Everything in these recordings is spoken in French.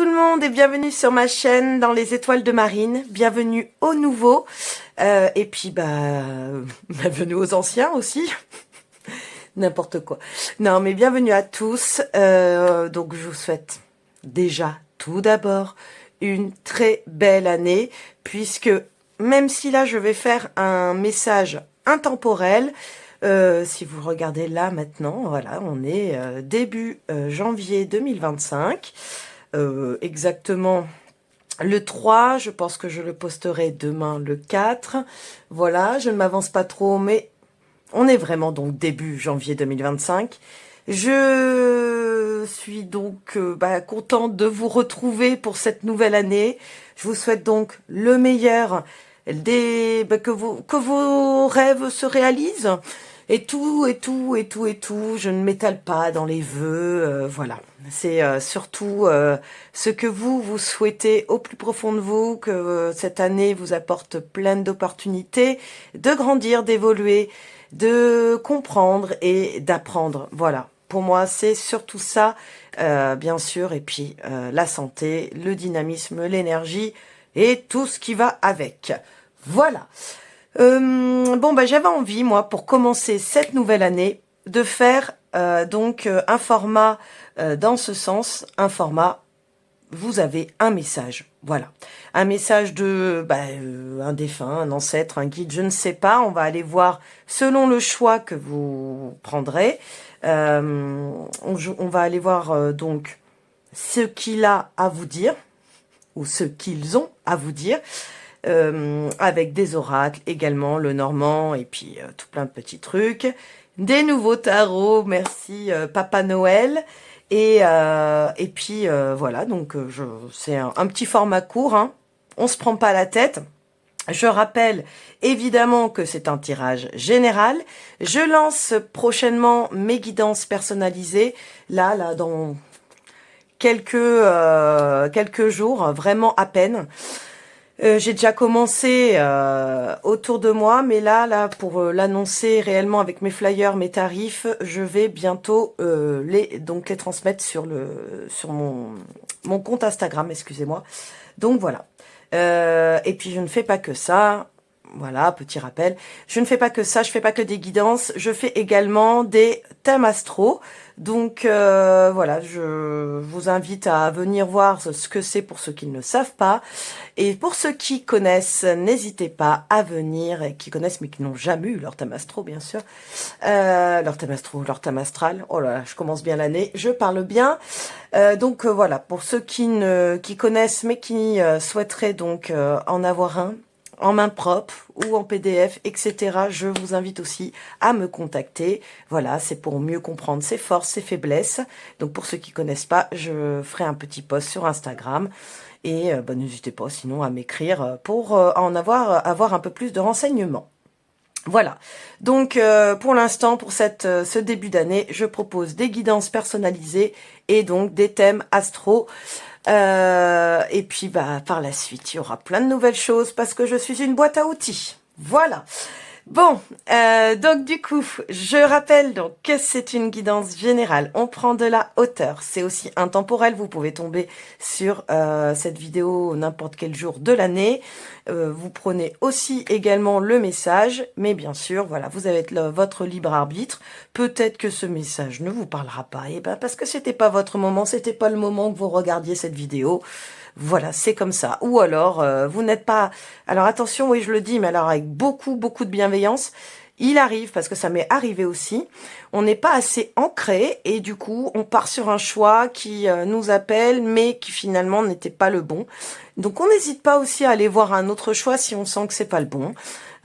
tout le monde et bienvenue sur ma chaîne dans les étoiles de Marine. Bienvenue aux nouveaux et puis bienvenue aux anciens aussi. N'importe quoi. Non mais bienvenue à tous. Donc je vous souhaite déjà tout d'abord une très belle année puisque même si là je vais faire un message intemporel, si vous regardez là maintenant, voilà, on est début janvier 2025, exactement le 3, je pense que je le posterai demain le 4, voilà, je ne m'avance pas trop, mais on est vraiment donc début janvier 2025. Je suis donc contente de vous retrouver pour cette nouvelle année. Je vous souhaite donc le meilleur, que vos rêves se réalisent. Et tout. Je ne m'étale pas dans les vœux. Voilà. C'est surtout ce que vous souhaitez au plus profond de vous, que cette année vous apporte plein d'opportunités, de grandir, d'évoluer, de comprendre et d'apprendre. Voilà. Pour moi, c'est surtout ça, bien sûr. Et puis, la santé, le dynamisme, l'énergie et tout ce qui va avec. Voilà. J'avais envie, moi, pour commencer cette nouvelle année, de faire un format dans ce sens, un format, vous avez un message, voilà. Un message de un défunt, un ancêtre, un guide, je ne sais pas, on va aller voir selon le choix que vous prendrez. On va aller voir donc ce qu'il a à vous dire, ou ce qu'ils ont à vous dire. Avec des oracles également, le normand et puis tout plein de petits trucs, des nouveaux tarots, merci Papa Noël, et puis voilà, donc c'est un petit format court, hein. On se prend pas la tête. Je rappelle évidemment que c'est un tirage général. Je lance prochainement mes guidances personnalisées, là dans quelques jours, vraiment à peine. J'ai déjà commencé autour de moi, mais là pour l'annoncer réellement avec mes flyers, mes tarifs, je vais bientôt les transmettre sur mon compte Instagram, excusez-moi. Donc voilà. Et puis je ne fais pas que ça. Voilà, petit rappel. Je ne fais pas que ça, je fais pas que des guidances, je fais également des thèmes astro. Donc voilà, je vous invite à venir voir ce que c'est pour ceux qui ne le savent pas. Et pour ceux qui connaissent, n'hésitez pas à venir, et qui connaissent mais qui n'ont jamais eu leur thème astro, bien sûr. Leur thème astro, leur thème astral. Oh là là, je commence bien l'année, je parle bien. Voilà, pour ceux qui connaissent mais qui souhaiteraient donc en avoir un, en main propre ou en PDF, etc. Je vous invite aussi à me contacter. Voilà, c'est pour mieux comprendre ses forces, ses faiblesses. Donc pour ceux qui connaissent pas, je ferai un petit post sur Instagram. Et n'hésitez pas sinon à m'écrire pour avoir un peu plus de renseignements. Voilà, donc pour l'instant, pour ce début d'année, je propose des guidances personnalisées et donc des thèmes astro. Et puis par la suite, il y aura plein de nouvelles choses parce que je suis une boîte à outils. Voilà. Bon, donc du coup, je rappelle donc que c'est une guidance générale. On prend de la hauteur. C'est aussi intemporel. Vous pouvez tomber sur cette vidéo n'importe quel jour de l'année. Vous prenez aussi également le message. Mais bien sûr, voilà, vous avez votre libre arbitre. Peut-être que ce message ne vous parlera pas. Et parce que c'était pas votre moment, c'était pas le moment que vous regardiez cette vidéo. Voilà, c'est comme ça. Ou alors, vous n'êtes pas... Alors attention, oui, je le dis, mais alors avec beaucoup de bienveillance, il arrive, parce que ça m'est arrivé aussi, on n'est pas assez ancré et du coup, on part sur un choix qui nous appelle, mais qui finalement n'était pas le bon. Donc on n'hésite pas aussi à aller voir un autre choix si on sent que c'est pas le bon.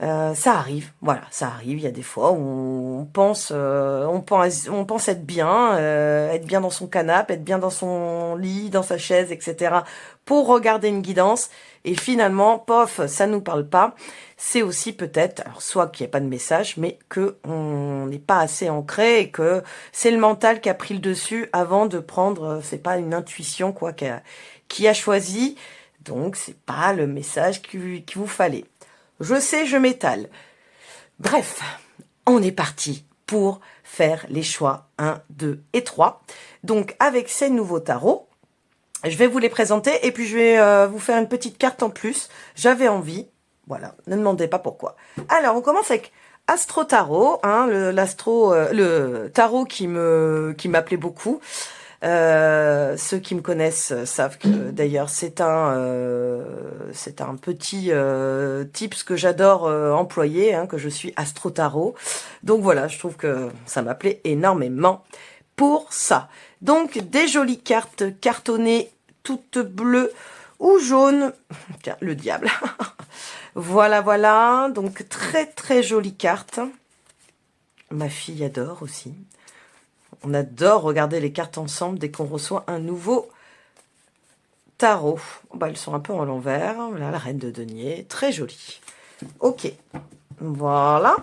Ça arrive, voilà, ça arrive. Il y a des fois où on pense être bien dans son canapé, être bien dans son lit, dans sa chaise, etc. pour regarder une guidance. Et finalement, pof, ça nous parle pas. C'est aussi peut-être, alors soit qu'il n'y a pas de message, mais que on n'est pas assez ancré et que c'est le mental qui a pris le dessus avant de prendre. C'est pas une intuition quoi qui a choisi. Donc c'est pas le message qu'il vous fallait. Je sais, je m'étale. Bref, on est parti pour faire les choix 1, 2 et 3. Donc, avec ces nouveaux tarots, Je vais vous les présenter et puis je vais vous faire une petite carte en plus. J'avais envie. Voilà, ne demandez pas pourquoi. Alors, on commence avec Astro Tarot, hein, le tarot qui m'appelait beaucoup. Ceux qui me connaissent savent que d'ailleurs c'est un petit tips que j'adore employer, hein, que je suis Astro Tarot. Donc voilà, je trouve que ça m'appelait énormément pour ça. Donc des jolies cartes cartonnées, toutes bleues ou jaunes. Tiens, le diable. Voilà, voilà. Donc très très jolie carte. Ma fille adore aussi. On adore regarder les cartes ensemble dès qu'on reçoit un nouveau tarot. Bah, elles sont un peu en l'envers. Voilà, la reine de denier. Très jolie. Ok. Voilà.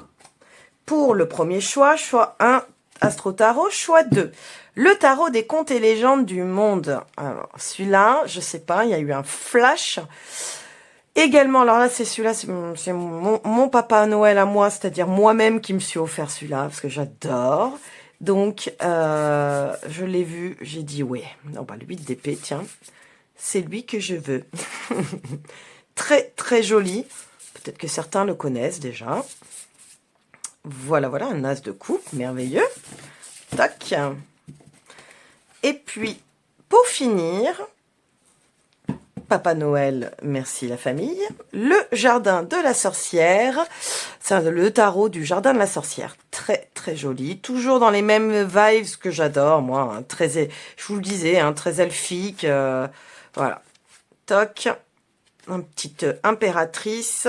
Pour le premier choix, choix 1, Astro Tarot. Choix 2, le tarot des contes et légendes du monde. Alors, celui-là, je sais pas, il y a eu un flash. Également, alors là, c'est celui-là, c'est mon papa Noël à moi, c'est-à-dire moi-même qui me suis offert celui-là, parce que j'adore. Donc, je l'ai vu, j'ai dit, ouais, non, bah, le 8 d'épée, tiens, c'est lui que je veux. Très, très joli. Peut-être que certains le connaissent déjà. Voilà, voilà, un as de coupe, merveilleux. Tac. Et puis, pour finir, Papa Noël, merci la famille. Le jardin de la sorcière. C'est le tarot du jardin de la sorcière. Très, très joli. Toujours dans les mêmes vibes que j'adore, moi. Hein, très, je vous le disais, hein, très elfique. Voilà. Toc. Une petite impératrice.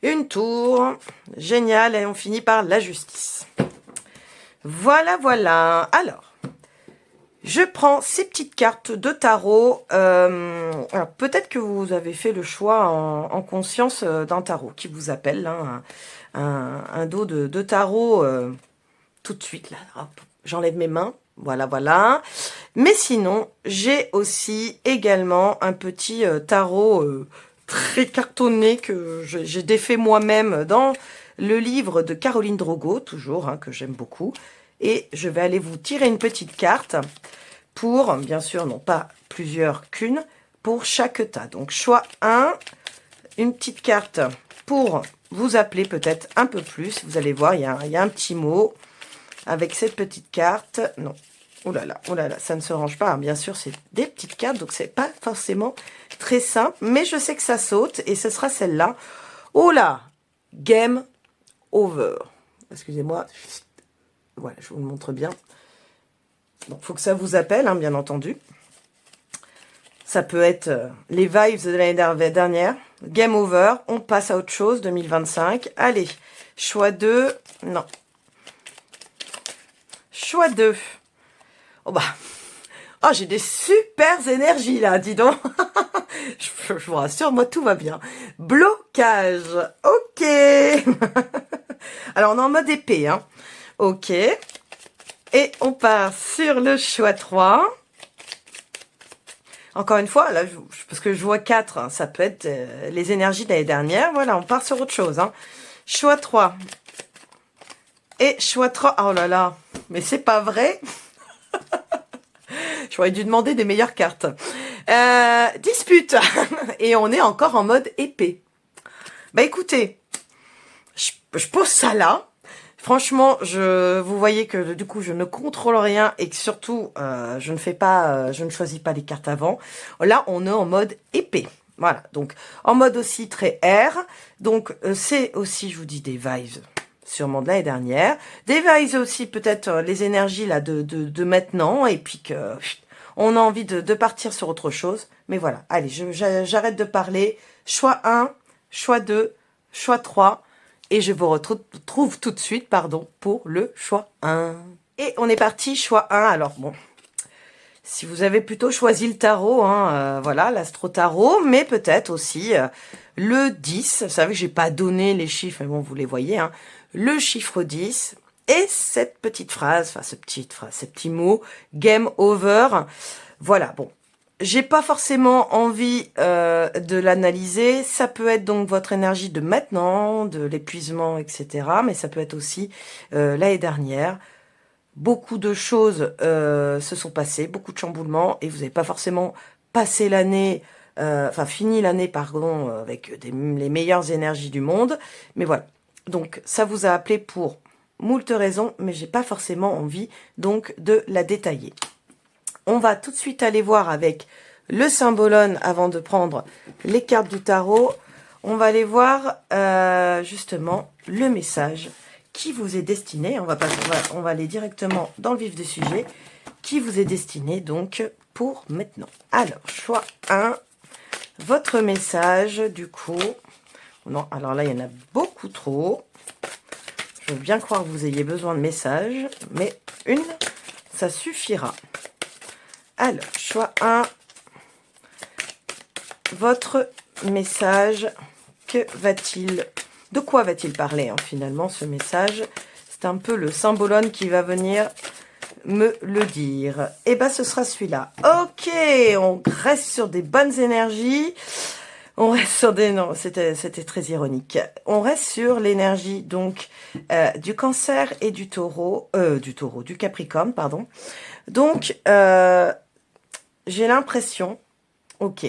Une tour. Génial. Et on finit par la justice. Voilà, voilà. Alors. Je prends ces petites cartes de tarot. Alors peut-être que vous avez fait le choix en conscience d'un tarot qui vous appelle, hein, un dos de tarot tout de suite. Là, hop, j'enlève mes mains. Voilà, voilà. Mais sinon, j'ai aussi également un petit tarot très cartonné que j'ai défait moi-même dans le livre de Caroline Drogo, toujours, hein, que j'aime beaucoup. Et je vais aller vous tirer une petite carte pour, bien sûr, non pas plusieurs qu'une, pour chaque tas. Donc, choix 1, une petite carte pour vous appeler peut-être un peu plus. Vous allez voir, il y a un petit mot avec cette petite carte. Non, oh là là, ça ne se range pas. Bien sûr, c'est des petites cartes, donc c'est pas forcément très simple. Mais je sais que ça saute et ce sera celle-là. Oh là, game over. Excusez-moi. Voilà, je vous le montre bien. Donc, il faut que ça vous appelle, hein, bien entendu. Ça peut être les vibes de l'année dernière. Game over, on passe à autre chose, 2025. Allez, choix 2. Non. Choix 2. Oh bah. Oh, j'ai des super énergies là, dis donc. je vous rassure, moi tout va bien. Blocage. Ok. Alors, on est en mode épée, hein. Ok. Et on part sur le choix 3. Encore une fois, là, parce que je vois 4, hein, ça peut être les énergies de l'année dernière. Voilà, on part sur autre chose. Hein. Choix 3. Et choix 3. Oh là là, mais c'est pas vrai. J'aurais dû demander des meilleures cartes. Dispute. Et on est encore en mode épée. Bah écoutez, je pose ça là. Franchement, vous voyez que du coup, je ne contrôle rien et que surtout, je ne choisis pas les cartes avant. Là, on est en mode épée. Voilà, donc en mode aussi très air. Donc, c'est aussi, je vous dis, des vibes sûrement de l'année dernière. Des vibes aussi, peut-être, les énergies là de maintenant. Et puis que on a envie de partir sur autre chose. Mais voilà, allez, j'arrête de parler. Choix 1, choix 2, choix 3. Et je vous retrouve tout de suite, pardon, pour le choix 1. Et on est parti, choix 1. Alors bon, si vous avez plutôt choisi le tarot, hein, voilà, l'astro tarot, mais peut-être aussi le 10. Vous savez que j'ai pas donné les chiffres, mais bon, vous les voyez, hein. Le chiffre 10 et cette petite phrase, enfin ce petit mot, game over. Voilà, bon. J'ai pas forcément envie de l'analyser. Ça peut être donc votre énergie de maintenant, de l'épuisement, etc. Mais ça peut être aussi l'année dernière. Beaucoup de choses se sont passées, beaucoup de chamboulements, et vous n'avez pas forcément passé l'année, enfin fini l'année, pardon, avec les meilleures énergies du monde. Mais voilà, donc ça vous a appelé pour moult raisons, mais j'ai pas forcément envie donc de la détailler. On va tout de suite aller voir avec le symbolone avant de prendre les cartes du tarot. On va aller voir justement le message qui vous est destiné. On va aller directement dans le vif du sujet. Qui vous est destiné donc pour maintenant. Alors, choix 1. Votre message du coup. Non, alors là, il y en a beaucoup trop. Je veux bien croire que vous ayez besoin de messages, mais une, ça suffira. Alors, choix 1. Votre message, de quoi va-t-il parler finalement ce message? C'est un peu le symbolone qui va venir me le dire. Et ben ce sera celui-là. Ok, on reste sur des bonnes énergies. On reste sur des... Non, c'était très ironique. On reste sur l'énergie donc du Cancer et du Taureau, du Capricorne, pardon. Donc, j'ai l'impression, ok,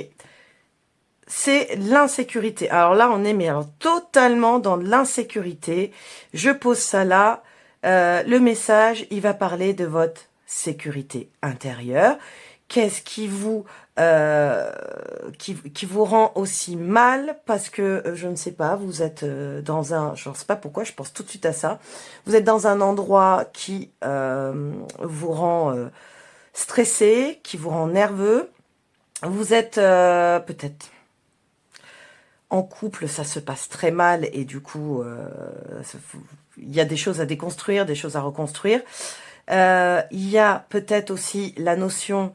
c'est l'insécurité. Alors là, on est mais alors, totalement dans l'insécurité. Je pose ça là. Le message, il va parler de votre sécurité intérieure. Qu'est-ce qui vous rend aussi mal? Parce que, je ne sais pas, vous êtes dans un... Je ne sais pas pourquoi, je pense tout de suite à ça. Vous êtes dans un endroit qui vous rend stressé, qui vous rend nerveux. Vous êtes peut-être en couple, ça se passe très mal et du coup, il y a des choses à déconstruire, des choses à reconstruire. Il y a peut-être aussi la notion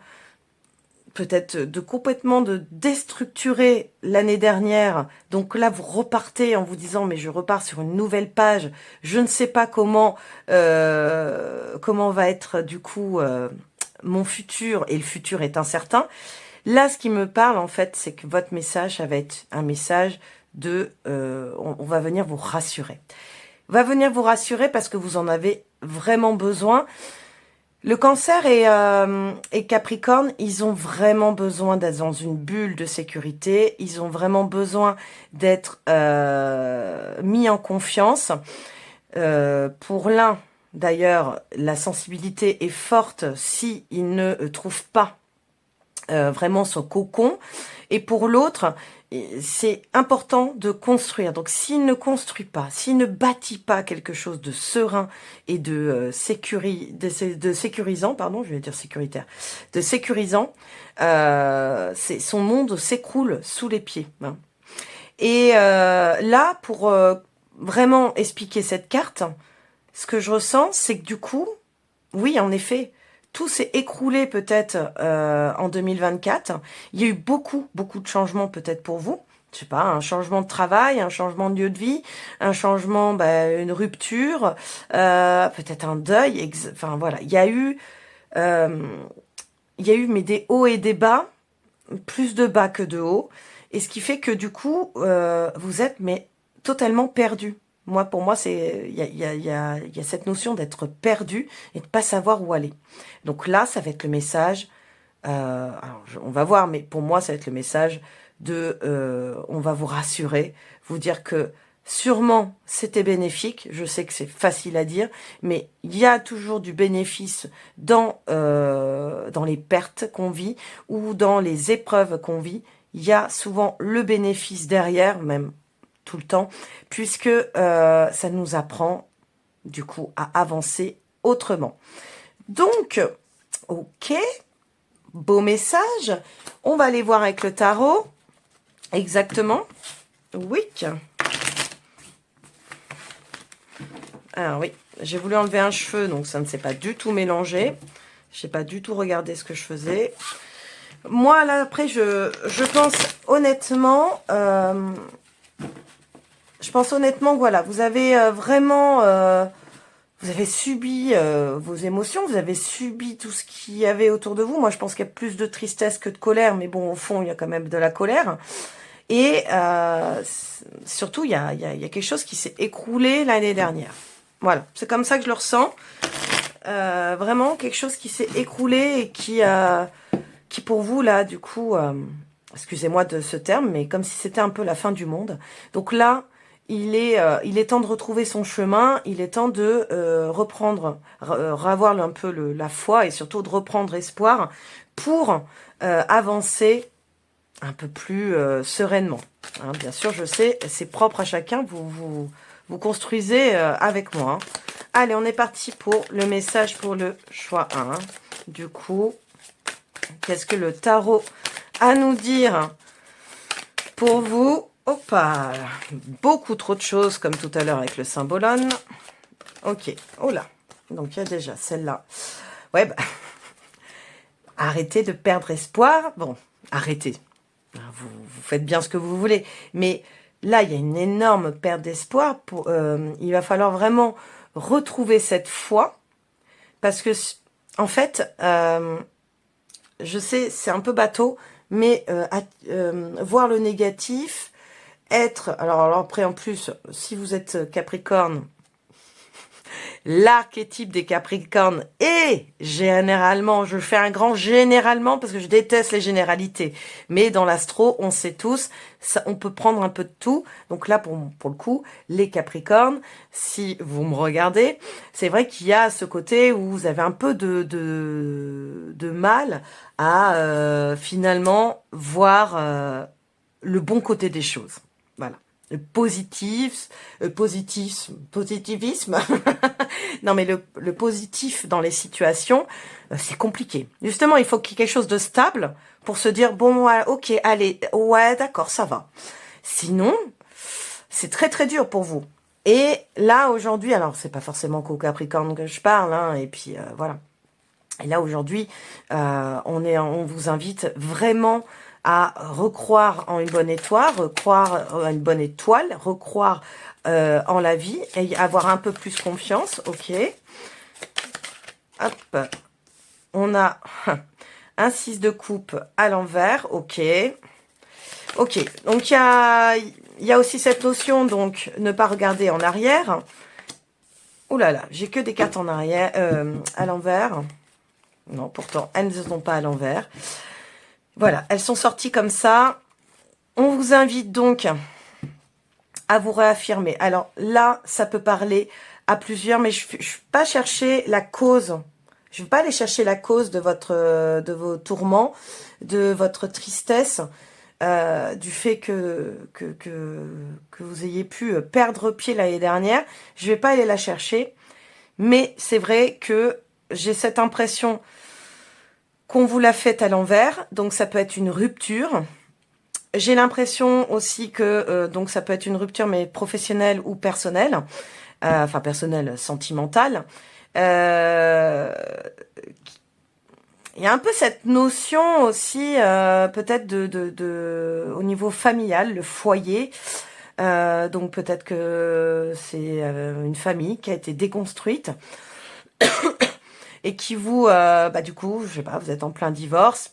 peut-être de complètement de déstructurer l'année dernière. Donc là, vous repartez en vous disant, mais je repars sur une nouvelle page. Je ne sais pas comment va être du coup mon futur, et le futur est incertain. Là, ce qui me parle, en fait, c'est que votre message, ça va être un message de... on va venir vous rassurer. On va venir vous rassurer parce que vous en avez vraiment besoin. Le Cancer et Capricorne, ils ont vraiment besoin d'être dans une bulle de sécurité. Ils ont vraiment besoin d'être mis en confiance. Pour l'un, d'ailleurs, la sensibilité est forte s'il ne trouve pas vraiment son cocon. Et pour l'autre, c'est important de construire. Donc, s'il ne construit pas, s'il ne bâtit pas quelque chose de serein et de sécurisant, pardon, je vais dire sécuritaire, de sécurisant, son monde s'écroule sous les pieds. Hein. Et là, pour vraiment expliquer cette carte, ce que je ressens, c'est que du coup, oui, en effet, tout s'est écroulé peut-être en 2024. Il y a eu beaucoup de changements peut-être pour vous. Je sais pas, un changement de travail, un changement de lieu de vie, un changement, une rupture, peut-être un deuil. Enfin voilà, il y a eu mais des hauts et des bas, plus de bas que de hauts, et ce qui fait que du coup, vous êtes mais totalement perdu. Pour moi, il y a cette notion d'être perdu et de pas savoir où aller. Donc là, ça va être le message. Alors, on va voir, mais pour moi, ça va être le message de, on va vous rassurer, vous dire que sûrement c'était bénéfique. Je sais que c'est facile à dire, mais il y a toujours du bénéfice dans les pertes qu'on vit ou dans les épreuves qu'on vit. Il y a souvent le bénéfice derrière, même tout le temps, puisque ça nous apprend du coup à avancer autrement. Donc, ok, beau message. On va aller voir avec le tarot. Exactement. Oui. Alors oui, j'ai voulu enlever un cheveu, donc ça ne s'est pas du tout mélangé. Je n'ai pas du tout regardé ce que je faisais. Moi, là, après, je pense honnêtement... voilà, vous avez vraiment... vous avez subi vos émotions, vous avez subi tout ce qu'il y avait autour de vous. Moi, je pense qu'il y a plus de tristesse que de colère, mais bon, au fond, il y a quand même de la colère. Et surtout, il y a quelque chose qui s'est écroulé l'année dernière. Voilà, c'est comme ça que je le ressens. Vraiment, quelque chose qui s'est écroulé et qui qui pour vous, là, du coup, excusez-moi de ce terme, mais comme si c'était un peu la fin du monde. Donc là, il est temps de retrouver son chemin, il est temps de reprendre, revoir un peu la foi et surtout de reprendre espoir pour avancer un peu plus sereinement. Hein, bien sûr, je sais, c'est propre à chacun, vous construisez avec moi. Hein. Allez, on est parti pour le message pour le choix 1. Du coup, qu'est-ce que le tarot a à nous dire pour vous? Opa, beaucoup trop de choses, comme tout à l'heure avec le symbolone. Ok, oh là, donc il y a déjà celle-là. Ouais, bah, arrêtez de perdre espoir. Bon, arrêtez. Vous faites bien ce que vous voulez. Mais là, il y a une énorme perte d'espoir. Il va falloir vraiment retrouver cette foi. Parce que, en fait, je sais, c'est un peu bateau, mais voir le négatif, alors après, en plus, si vous êtes Capricorne, l'archétype des Capricornes est généralement, je fais un grand généralement parce que je déteste les généralités, mais dans l'astro, on sait tous, ça, on peut prendre un peu de tout. Donc là, pour le coup, les Capricornes, si vous me regardez, c'est vrai qu'il y a ce côté où vous avez un peu de mal à finalement voir le bon côté des choses. Voilà. Le positivisme. Non, mais le positif dans les situations, c'est compliqué. Justement, il faut qu'il y ait quelque chose de stable pour se dire, bon, ouais, ok, allez, ouais, d'accord, ça va. Sinon, c'est très, très dur pour vous. Et là, aujourd'hui, alors, c'est pas forcément qu'au Capricorne que je parle, hein, et puis, voilà. Et là, aujourd'hui, on vous invite vraiment à recroire en une bonne étoile, recroire en la vie et avoir un peu plus confiance. Ok. Hop. On a un 6 de coupe à l'envers. Ok. Ok. Donc, il y a aussi cette notion, donc, ne pas regarder en arrière. Ouh là là, j'ai que des cartes en arrière, à l'envers. Non, pourtant, elles ne sont pas à l'envers. Voilà, elles sont sorties comme ça. On vous invite donc à vous réaffirmer. Alors là, ça peut parler à plusieurs, mais je ne vais pas chercher la cause. Je ne vais pas aller chercher la cause de vos tourments, de votre tristesse, du fait que vous ayez pu perdre pied l'année dernière. Je ne vais pas aller la chercher, mais c'est vrai que j'ai cette impression qu'on vous l'a faite à l'envers, donc ça peut être une rupture. J'ai l'impression aussi que donc ça peut être une rupture, mais professionnelle ou personnelle, enfin personnelle, sentimentale. Il y a un peu cette notion aussi peut-être au niveau familial, le foyer. Donc peut-être que c'est une famille qui a été déconstruite et qui vous, du coup, je sais pas, vous êtes en plein divorce,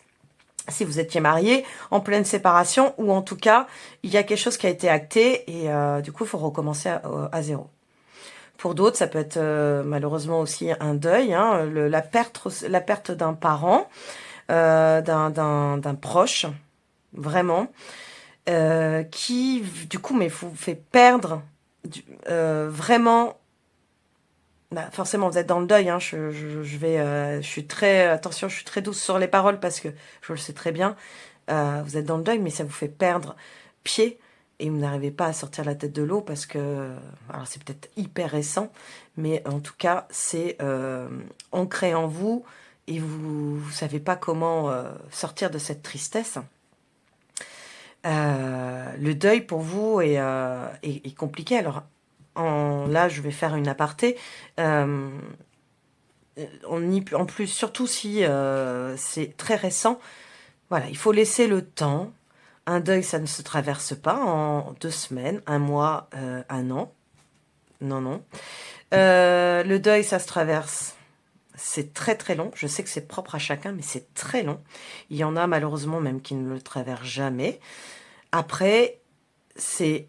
si vous étiez marié, en pleine séparation, ou en tout cas, il y a quelque chose qui a été acté, et du coup, il faut recommencer à zéro. Pour d'autres, ça peut être malheureusement aussi un deuil, hein, la perte d'un parent, d'un proche, vraiment, qui, du coup, mais vous fait perdre vraiment. Bah, forcément, vous êtes dans le deuil. Hein. Je suis très attention, je suis très douce sur les paroles parce que je le sais très bien. Vous êtes dans le deuil, mais ça vous fait perdre pied et vous n'arrivez pas à sortir la tête de l'eau parce que, alors c'est peut-être hyper récent, mais en tout cas c'est ancré en vous et vous savez pas comment sortir de cette tristesse. Le deuil pour vous est compliqué. Alors là, je vais faire une aparté. En plus, surtout si c'est très récent, voilà, il faut laisser le temps. Un deuil, ça ne se traverse pas en 2 semaines, un mois, un an. Non, non. Le deuil, ça se traverse. C'est très très long. Je sais que c'est propre à chacun, mais c'est très long. Il y en a malheureusement même qui ne le traversent jamais. Après, c'est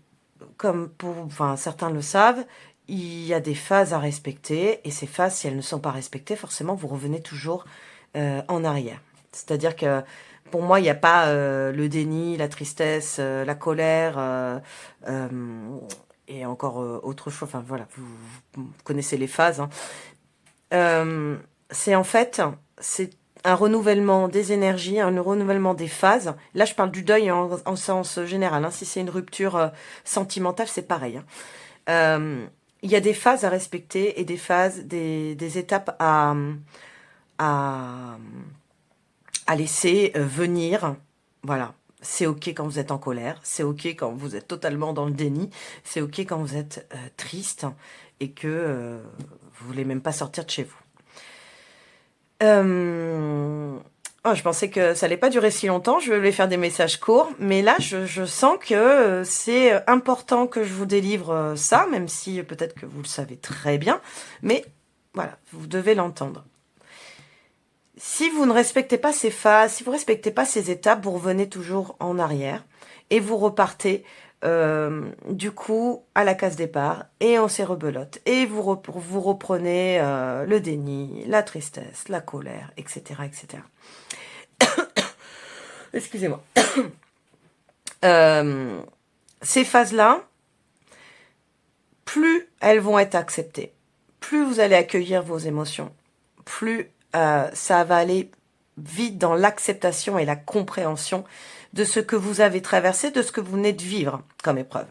comme enfin certains le savent, il y a des phases à respecter et ces phases, si elles ne sont pas respectées, forcément vous revenez toujours en arrière. C'est-à-dire que pour moi, il n'y a pas le déni, la tristesse, la colère et encore autre chose. Enfin voilà, vous connaissez les phases. Hein. C'est en fait, c'est un renouvellement des énergies, un renouvellement des phases. Là, je parle du deuil en sens général. Hein. Si c'est une rupture sentimentale, c'est pareil. Hein. Il y a des phases à respecter et des phases, des étapes à, à laisser venir. Voilà. C'est ok quand vous êtes en colère, c'est ok quand vous êtes totalement dans le déni, c'est ok quand vous êtes triste et que vous voulez même pas sortir de chez vous. Oh, je pensais que ça allait pas durer si longtemps, je voulais faire des messages courts, mais là je sens que c'est important que je vous délivre ça, même si peut-être que vous le savez très bien, mais voilà, vous devez l'entendre. Si vous ne respectez pas ces phases, si vous ne respectez pas ces étapes, vous revenez toujours en arrière et vous repartez du coup à la case départ et on s'est rebelote et vous reprenez le déni, la tristesse, la colère, etc. etc. Excusez-moi. Ces phases-là, plus elles vont être acceptées, plus vous allez accueillir vos émotions, plus ça va aller vite dans l'acceptation et la compréhension de ce que vous avez traversé, de ce que vous venez de vivre comme épreuve.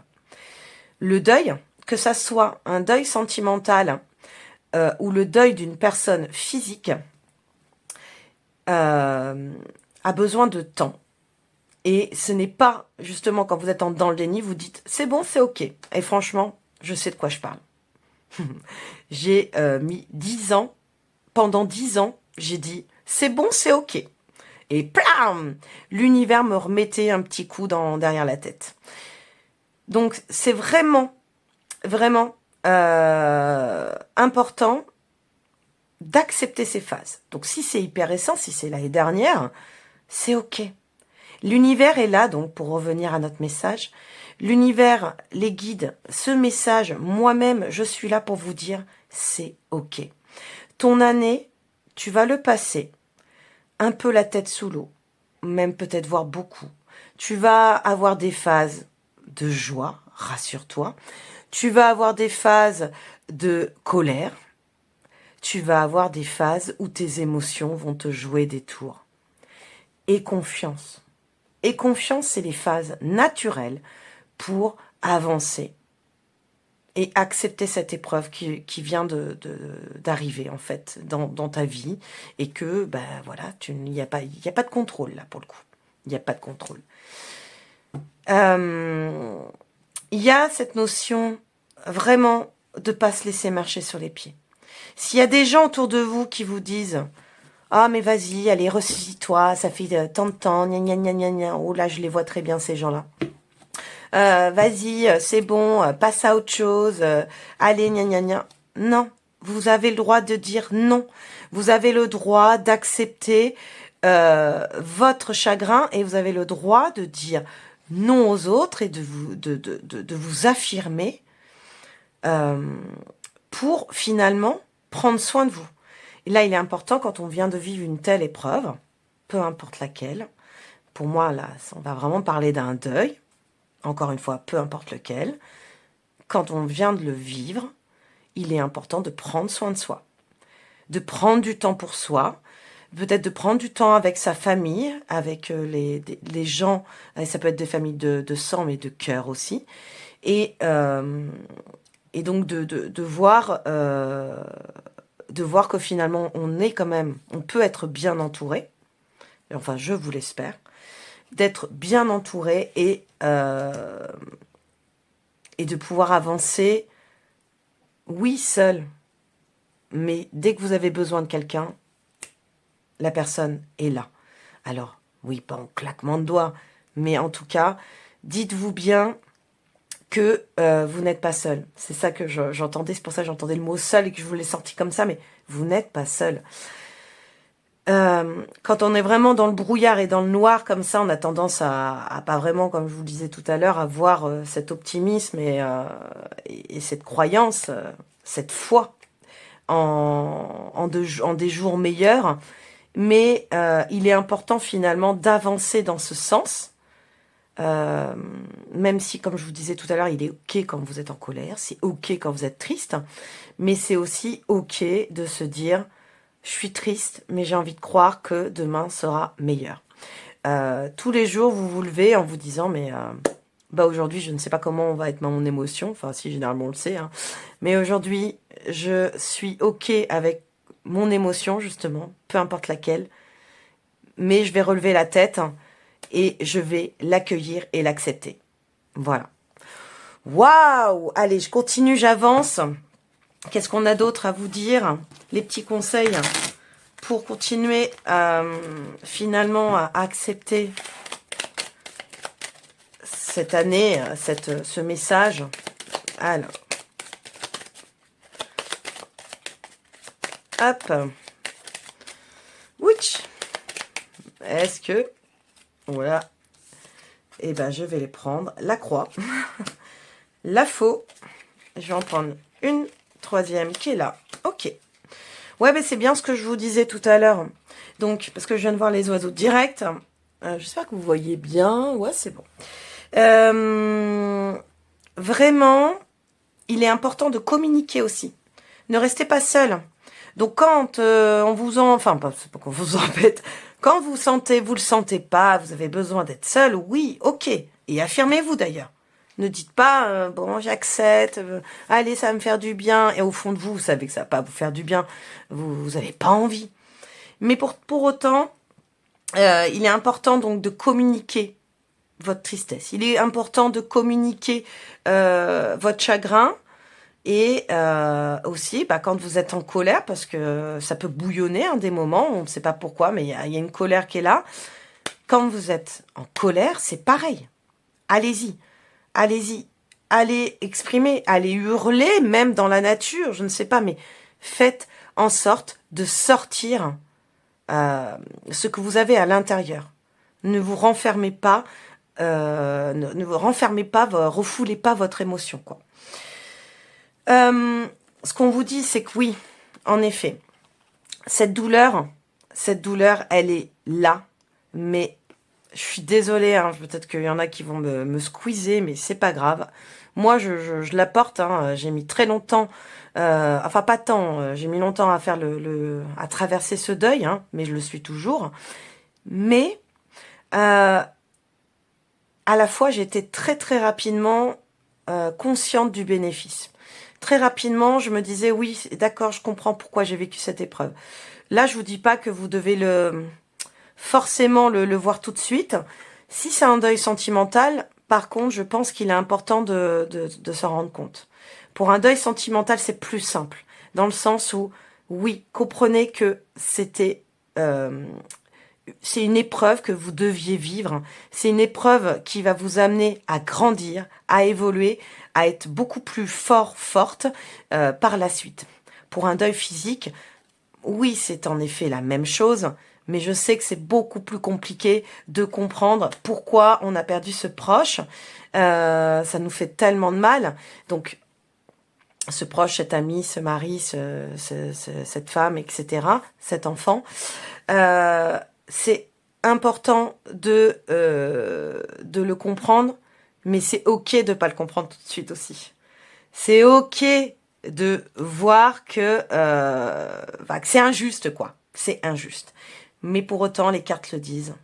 Le deuil, que ça soit un deuil sentimental ou le deuil d'une personne physique, a besoin de temps. Et ce n'est pas, justement, quand vous êtes dans le déni, vous dites, c'est bon, c'est ok. Et franchement, je sais de quoi je parle. J'ai mis 10 ans, pendant 10 ans, j'ai dit, c'est bon, c'est ok. Et plam, l'univers me remettait un petit coup derrière la tête. Donc, c'est vraiment, vraiment important d'accepter ces phases. Donc, si c'est hyper récent, si c'est l'année dernière, c'est ok. L'univers est là, donc, pour revenir à notre message. L'univers, les guides, ce message, moi-même, je suis là pour vous dire, c'est ok. Ton année, tu vas le passer un peu la tête sous l'eau, même peut-être voir beaucoup. Tu vas avoir des phases de joie, rassure-toi. Tu vas avoir des phases de colère. Tu vas avoir des phases où tes émotions vont te jouer des tours. Et confiance. Et confiance, c'est les phases naturelles pour avancer et accepter cette épreuve qui vient d'arriver en fait dans ta vie et que ben voilà, il n'y a pas de contrôle là pour le coup. Il n'y a pas de contrôle. Il y a cette notion vraiment de pas se laisser marcher sur les pieds. S'il y a des gens autour de vous qui vous disent ah mais vas-y, allez, ressaisis-toi, ça fait tant de temps, gna gna gna gna gna. Oh là, je les vois très bien ces gens-là. Vas-y, c'est bon, passe à autre chose, allez, gna gna gna. Non, vous avez le droit de dire non. Vous avez le droit d'accepter votre chagrin et vous avez le droit de dire non aux autres et de vous affirmer pour finalement prendre soin de vous. Et là, il est important quand on vient de vivre une telle épreuve, peu importe laquelle, pour moi, là, on va vraiment parler d'un deuil, encore une fois, peu importe lequel, quand on vient de le vivre, il est important de prendre soin de soi, de prendre du temps pour soi, peut-être de prendre du temps avec sa famille, avec les gens, ça peut être des familles de sang, mais de cœur aussi, et donc de voir que finalement on peut être bien entouré, enfin je vous l'espère, d'être bien entouré et de pouvoir avancer, oui, seul, mais dès que vous avez besoin de quelqu'un, la personne est là. Alors, oui, pas en claquement de doigts, mais en tout cas, dites-vous bien que vous n'êtes pas seul. C'est ça que j'entendais, c'est pour ça que j'entendais le mot seul et que je vous l'ai sorti comme ça, mais vous n'êtes pas seul. Quand on est vraiment dans le brouillard et dans le noir comme ça, on a tendance à pas vraiment, comme je vous le disais tout à l'heure, à voir cet optimisme et cette croyance, cette foi en des jours meilleurs. Mais il est important finalement d'avancer dans ce sens. Même si, comme je vous disais tout à l'heure, il est ok quand vous êtes en colère, c'est ok quand vous êtes triste, mais c'est aussi ok de se dire, je suis triste, mais j'ai envie de croire que demain sera meilleur. Tous les jours, vous vous levez en vous disant, mais bah aujourd'hui, je ne sais pas comment on va être mon émotion, enfin si, généralement on le sait, hein. Mais aujourd'hui, je suis ok avec mon émotion, justement, peu importe laquelle, mais je vais relever la tête et je vais l'accueillir et l'accepter. Voilà. Waouh! Allez, je continue, j'avance. Qu'est-ce qu'on a d'autre à vous dire? Les petits conseils pour continuer finalement à accepter cette année, ce message. Alors, hop. Ouch. Est-ce que... Voilà. Eh ben, je vais les prendre. La croix. La faux. Je vais en prendre une troisième qui est là. Ok. Ouais, mais c'est bien ce que je vous disais tout à l'heure. Donc, parce que je viens de voir les oiseaux direct. J'espère que vous voyez bien. Ouais, c'est bon. Vraiment, il est important de communiquer aussi. Ne restez pas seul. Donc, quand on vous en... Enfin, c'est pas qu'on vous embête. Quand vous le sentez pas, vous avez besoin d'être seul, oui, ok. Et affirmez-vous d'ailleurs. Ne dites pas, bon, j'accepte, allez, ça va me faire du bien. Et au fond de vous, vous savez que ça va pas vous faire du bien. Vous avez pas envie. Mais pour autant, il est important donc de communiquer votre tristesse. Il est important de communiquer votre chagrin. Et aussi, bah, quand vous êtes en colère, parce que ça peut bouillonner des moments, on ne sait pas pourquoi, mais il y a une colère qui est là. Quand vous êtes en colère, c'est pareil. Allez-y, allez-y, allez exprimer, allez hurler, même dans la nature, je ne sais pas, mais faites en sorte de sortir ce que vous avez à l'intérieur. Ne vous renfermez pas, ne vous renfermez pas, refoulez pas votre émotion, quoi. Ce qu'on vous dit, c'est que oui, en effet, cette douleur, elle est là, mais je suis désolée, hein, peut-être qu'il y en a qui vont me squeezer, mais c'est pas grave. Moi, je la porte, hein, j'ai mis très longtemps, enfin pas tant, j'ai mis longtemps à faire à traverser ce deuil, hein, mais je le suis toujours. Mais à la fois, j'étais très très rapidement consciente du bénéfice. Très rapidement, je me disais, oui, d'accord, je comprends pourquoi j'ai vécu cette épreuve. Là, je vous dis pas que vous devez forcément le voir tout de suite. Si c'est un deuil sentimental, par contre, je pense qu'il est important de s'en rendre compte. Pour un deuil sentimental, c'est plus simple. Dans le sens où, oui, comprenez que c'est une épreuve que vous deviez vivre. C'est une épreuve qui va vous amener à grandir, à évoluer, à être beaucoup plus forte par la suite. Pour un deuil physique, oui, c'est en effet la même chose, mais je sais que c'est beaucoup plus compliqué de comprendre pourquoi on a perdu ce proche. Ça nous fait tellement de mal. Donc, ce proche, cet ami, ce mari, cette femme, etc., cet enfant, c'est important de le comprendre, mais c'est ok de pas le comprendre tout de suite aussi. C'est ok de voir que c'est injuste, quoi. C'est injuste. Mais pour autant, les cartes le disent.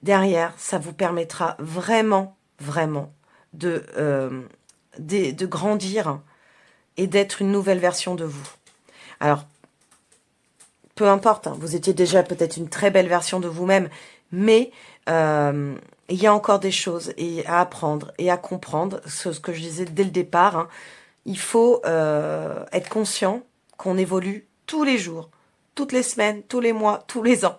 Derrière, ça vous permettra vraiment, vraiment de grandir et d'être une nouvelle version de vous. Alors, peu importe, hein, vous étiez déjà peut-être une très belle version de vous-même, mais il y a encore des choses à apprendre et à comprendre. Ce que je disais dès le départ, hein, il faut être conscient qu'on évolue tous les jours, toutes les semaines, tous les mois, tous les ans.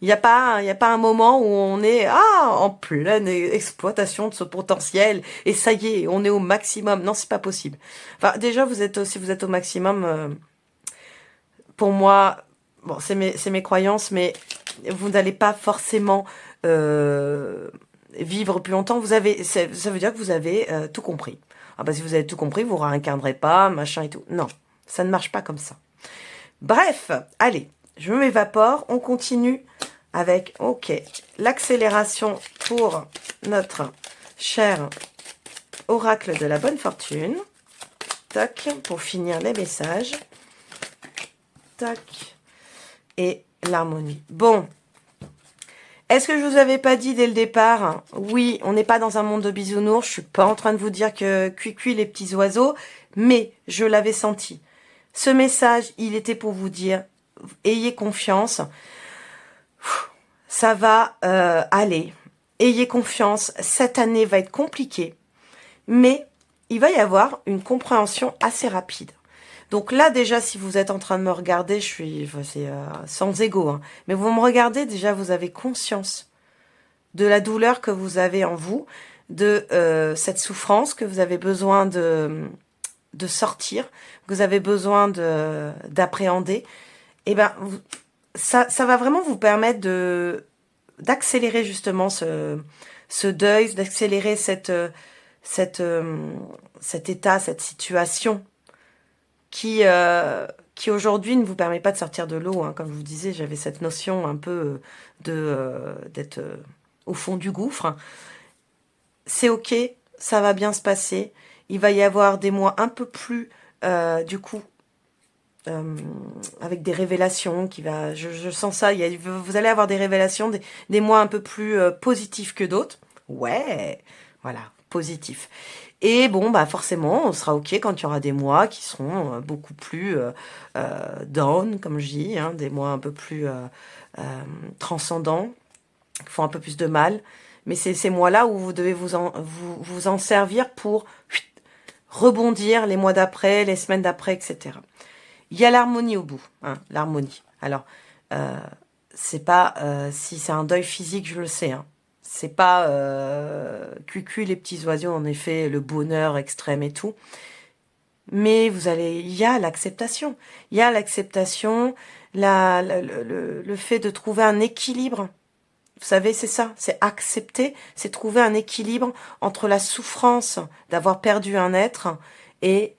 Il n'y a pas un moment où on est en pleine exploitation de ce potentiel et ça y est, on est au maximum. Non, c'est pas possible. Enfin, déjà, si vous êtes au maximum, pour moi, bon, c'est mes croyances, mais vous n'allez pas forcément vivre plus longtemps. Ça veut dire que vous avez tout compris. Ah bah si vous avez tout compris, vous réincarnerez pas, machin et tout. Non, ça ne marche pas comme ça. Bref, allez, je m'évapore. On continue avec, ok, l'accélération pour notre cher oracle de la bonne fortune. Tac, pour finir les messages. Tac. Et l'harmonie. Bon. Est-ce que je vous avais pas dit dès le départ? Oui, on n'est pas dans un monde de bisounours. Je suis pas en train de vous dire que cuicui les petits oiseaux, mais je l'avais senti. Ce message, il était pour vous dire, ayez confiance. Ça va aller. Ayez confiance. Cette année va être compliquée, mais il va y avoir une compréhension assez rapide. Donc là, déjà, si vous êtes en train de me regarder, c'est sans ego, hein, mais vous me regardez, déjà, vous avez conscience de la douleur que vous avez en vous, de cette souffrance que vous avez besoin de sortir, que vous avez besoin d'appréhender. Et ben, ça va vraiment vous permettre d'accélérer justement ce deuil, d'accélérer cet état, cette situation qui aujourd'hui ne vous permet pas de sortir de l'eau. Hein. Comme je vous disais, j'avais cette notion un peu d'être au fond du gouffre. C'est ok, ça va bien se passer. Il va y avoir des mois un peu plus, du coup, avec des révélations je sens ça. Vous allez avoir des révélations, des mois un peu plus positifs que d'autres. Ouais, voilà, positif. Et bon, bah forcément, on sera ok quand il y aura des mois qui seront beaucoup plus down, comme je dis, hein, des mois un peu plus transcendants, qui font un peu plus de mal. Mais c'est ces mois-là où vous devez vous en servir pour rebondir les mois d'après, les semaines d'après, etc. Il y a l'harmonie au bout, hein, l'harmonie. Alors, c'est pas si c'est un deuil physique, je le sais, hein. C'est pas cucu les petits oiseaux, en effet, le bonheur extrême et tout. Mais il y a l'acceptation. Il y a l'acceptation, le fait de trouver un équilibre. Vous savez, c'est ça, c'est accepter, c'est trouver un équilibre entre la souffrance d'avoir perdu un être et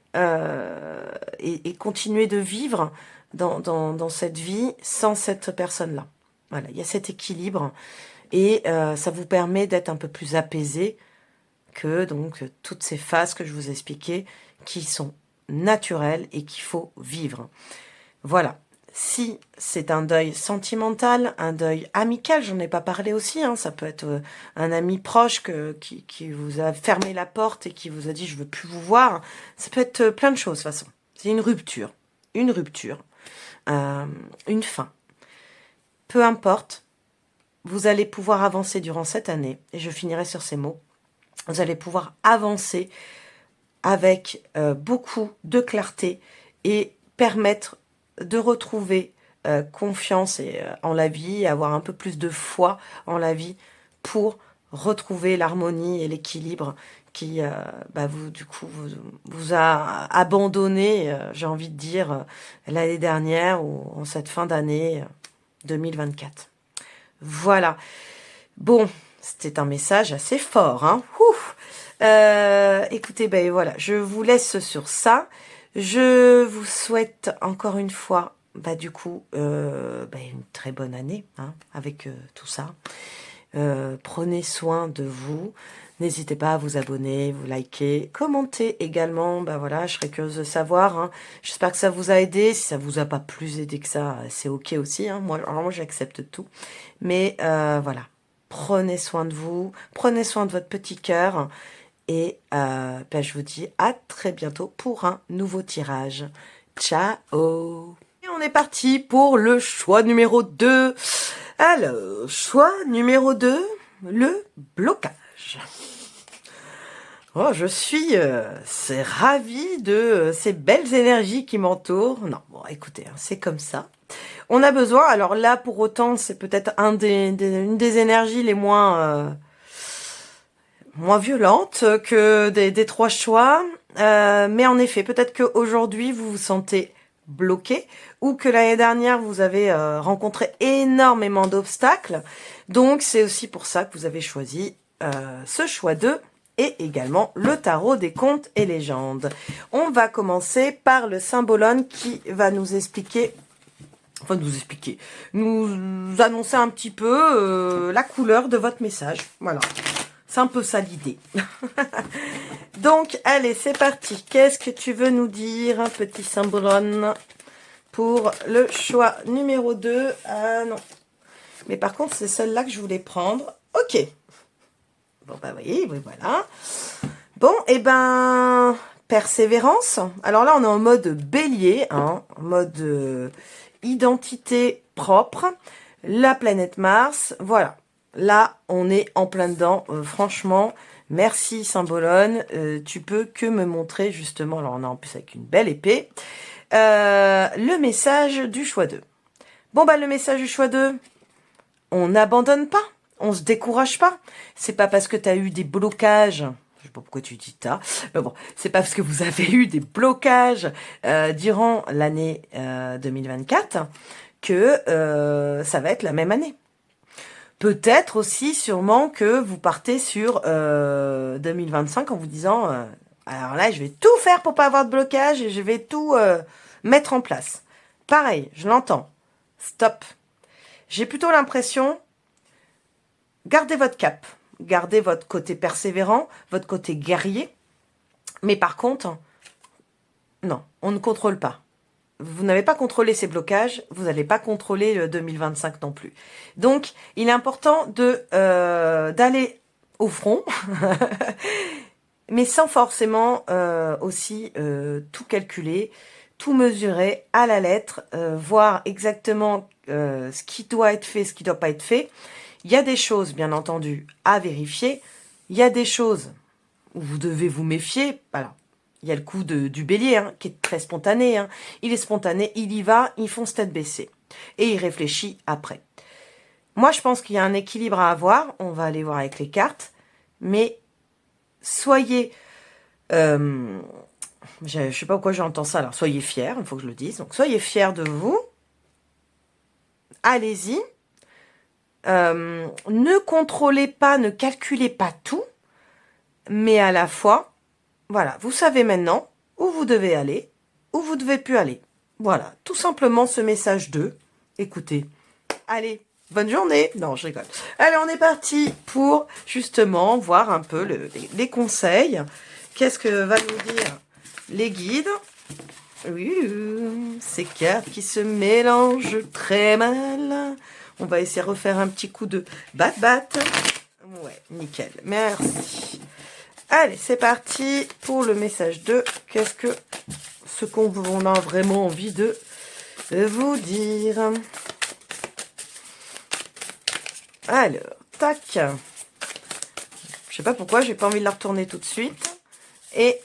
continuer de vivre dans cette vie sans cette personne-là. Voilà, il y a cet équilibre. Et ça vous permet d'être un peu plus apaisé que donc toutes ces phases que je vous expliquais qui sont naturelles et qu'il faut vivre. Voilà. Si c'est un deuil sentimental, un deuil amical, j'en ai pas parlé aussi, hein, ça peut être un ami proche qui vous a fermé la porte et qui vous a dit je veux plus vous voir. Ça peut être plein de choses de toute façon. C'est une rupture, une fin. Peu importe. Vous allez pouvoir avancer durant cette année, et je finirai sur ces mots, vous allez pouvoir avancer avec beaucoup de clarté et permettre de retrouver confiance en la vie, avoir un peu plus de foi en la vie pour retrouver l'harmonie et l'équilibre qui vous a abandonné, j'ai envie de dire, l'année dernière ou en cette fin d'année 2024. Voilà. Bon, c'était un message assez fort, hein. Écoutez, ben voilà, je vous laisse sur ça. Je vous souhaite encore une fois, une très bonne année, hein, avec tout ça. Prenez soin de vous. N'hésitez pas à vous abonner, vous liker, commenter également. Je serais curieuse de savoir, hein. J'espère que ça vous a aidé. Si ça vous a pas plus aidé que ça, c'est ok aussi, hein. Moi, j'accepte tout. Mais voilà, prenez soin de vous, prenez soin de votre petit cœur. Et je vous dis à très bientôt pour un nouveau tirage. Ciao! Et on est parti pour le choix numéro 2. Alors, choix numéro 2, le blocage. Oh, je suis ravie de ces belles énergies qui m'entourent. Non, bon, écoutez, hein, c'est comme ça. On a besoin, alors là, pour autant, c'est peut-être une des énergies les moins violentes que des trois choix. Mais en effet, peut-être qu'aujourd'hui, vous vous sentez bloqué ou que l'année dernière, vous avez rencontré énormément d'obstacles. Donc, c'est aussi pour ça que vous avez choisi ce choix 2 et également le tarot des contes et légendes. On va commencer par le symbolone qui va nous expliquer enfin nous expliquer, nous annoncer un petit peu la couleur de votre message. Voilà, c'est un peu ça l'idée. Donc, allez, c'est parti. Qu'est-ce que tu veux nous dire, petit symbolone, pour le choix numéro 2? Ah non. Mais par contre, c'est celle-là que je voulais prendre. Ok. Bon, bah oui, voilà. Bon, et ben, persévérance. Alors là, on est en mode bélier, hein, en mode identité propre. La planète Mars, voilà. Là, on est en plein dedans. Franchement, merci Symbolone. Tu peux que me montrer justement, alors on est en plus avec une belle épée, le message du choix 2. Bon, bah le message du choix 2, on n'abandonne pas, on se décourage pas. C'est pas parce que tu as eu des blocages, je sais pas pourquoi tu dis ça, mais bon, c'est pas parce que vous avez eu des blocages durant l'année 2024 que ça va être la même année. Peut-être aussi, sûrement, que vous partez sur 2025 en vous disant alors là, je vais tout faire pour pas avoir de blocage et je vais tout mettre en place. Pareil, je l'entends. Stop. J'ai plutôt l'impression, gardez votre cap, gardez votre côté persévérant, votre côté guerrier. Mais par contre, non, on ne contrôle pas. Vous n'avez pas contrôlé ces blocages, vous n'allez pas contrôler le 2025 non plus. Donc, il est important de d'aller au front, mais sans forcément aussi tout calculer, tout mesurer à la lettre, voir exactement ce qui doit être fait, ce qui ne doit pas être fait. Il y a des choses, bien entendu, à vérifier. Il y a des choses où vous devez vous méfier. Voilà. Il y a le coup du bélier, hein, qui est très spontané. Hein. Il est spontané, il y va, il fonce tête baissée. Et il réfléchit après. Moi, je pense qu'il y a un équilibre à avoir. On va aller voir avec les cartes. Mais soyez... je ne sais pas pourquoi j'entends ça. Alors, soyez fiers, il faut que je le dise. Donc, soyez fiers de vous. Allez-y. Ne contrôlez pas, ne calculez pas tout. Mais à la fois... Voilà, vous savez maintenant où vous devez aller, où vous ne devez plus aller. Voilà, tout simplement ce message 2. Écoutez, allez, bonne journée. Non, je rigole. Allez, on est parti pour justement voir un peu les conseils. Qu'est-ce que va nous dire les guides? Oui, ces cartes qui se mélangent très mal. On va essayer de refaire un petit coup de bat-bat. Ouais, nickel, merci. Allez, c'est parti pour le message 2. Qu'est-ce que ce qu'on a vraiment envie de vous dire? Alors, tac. Je sais pas pourquoi, j'ai pas envie de la retourner tout de suite. Et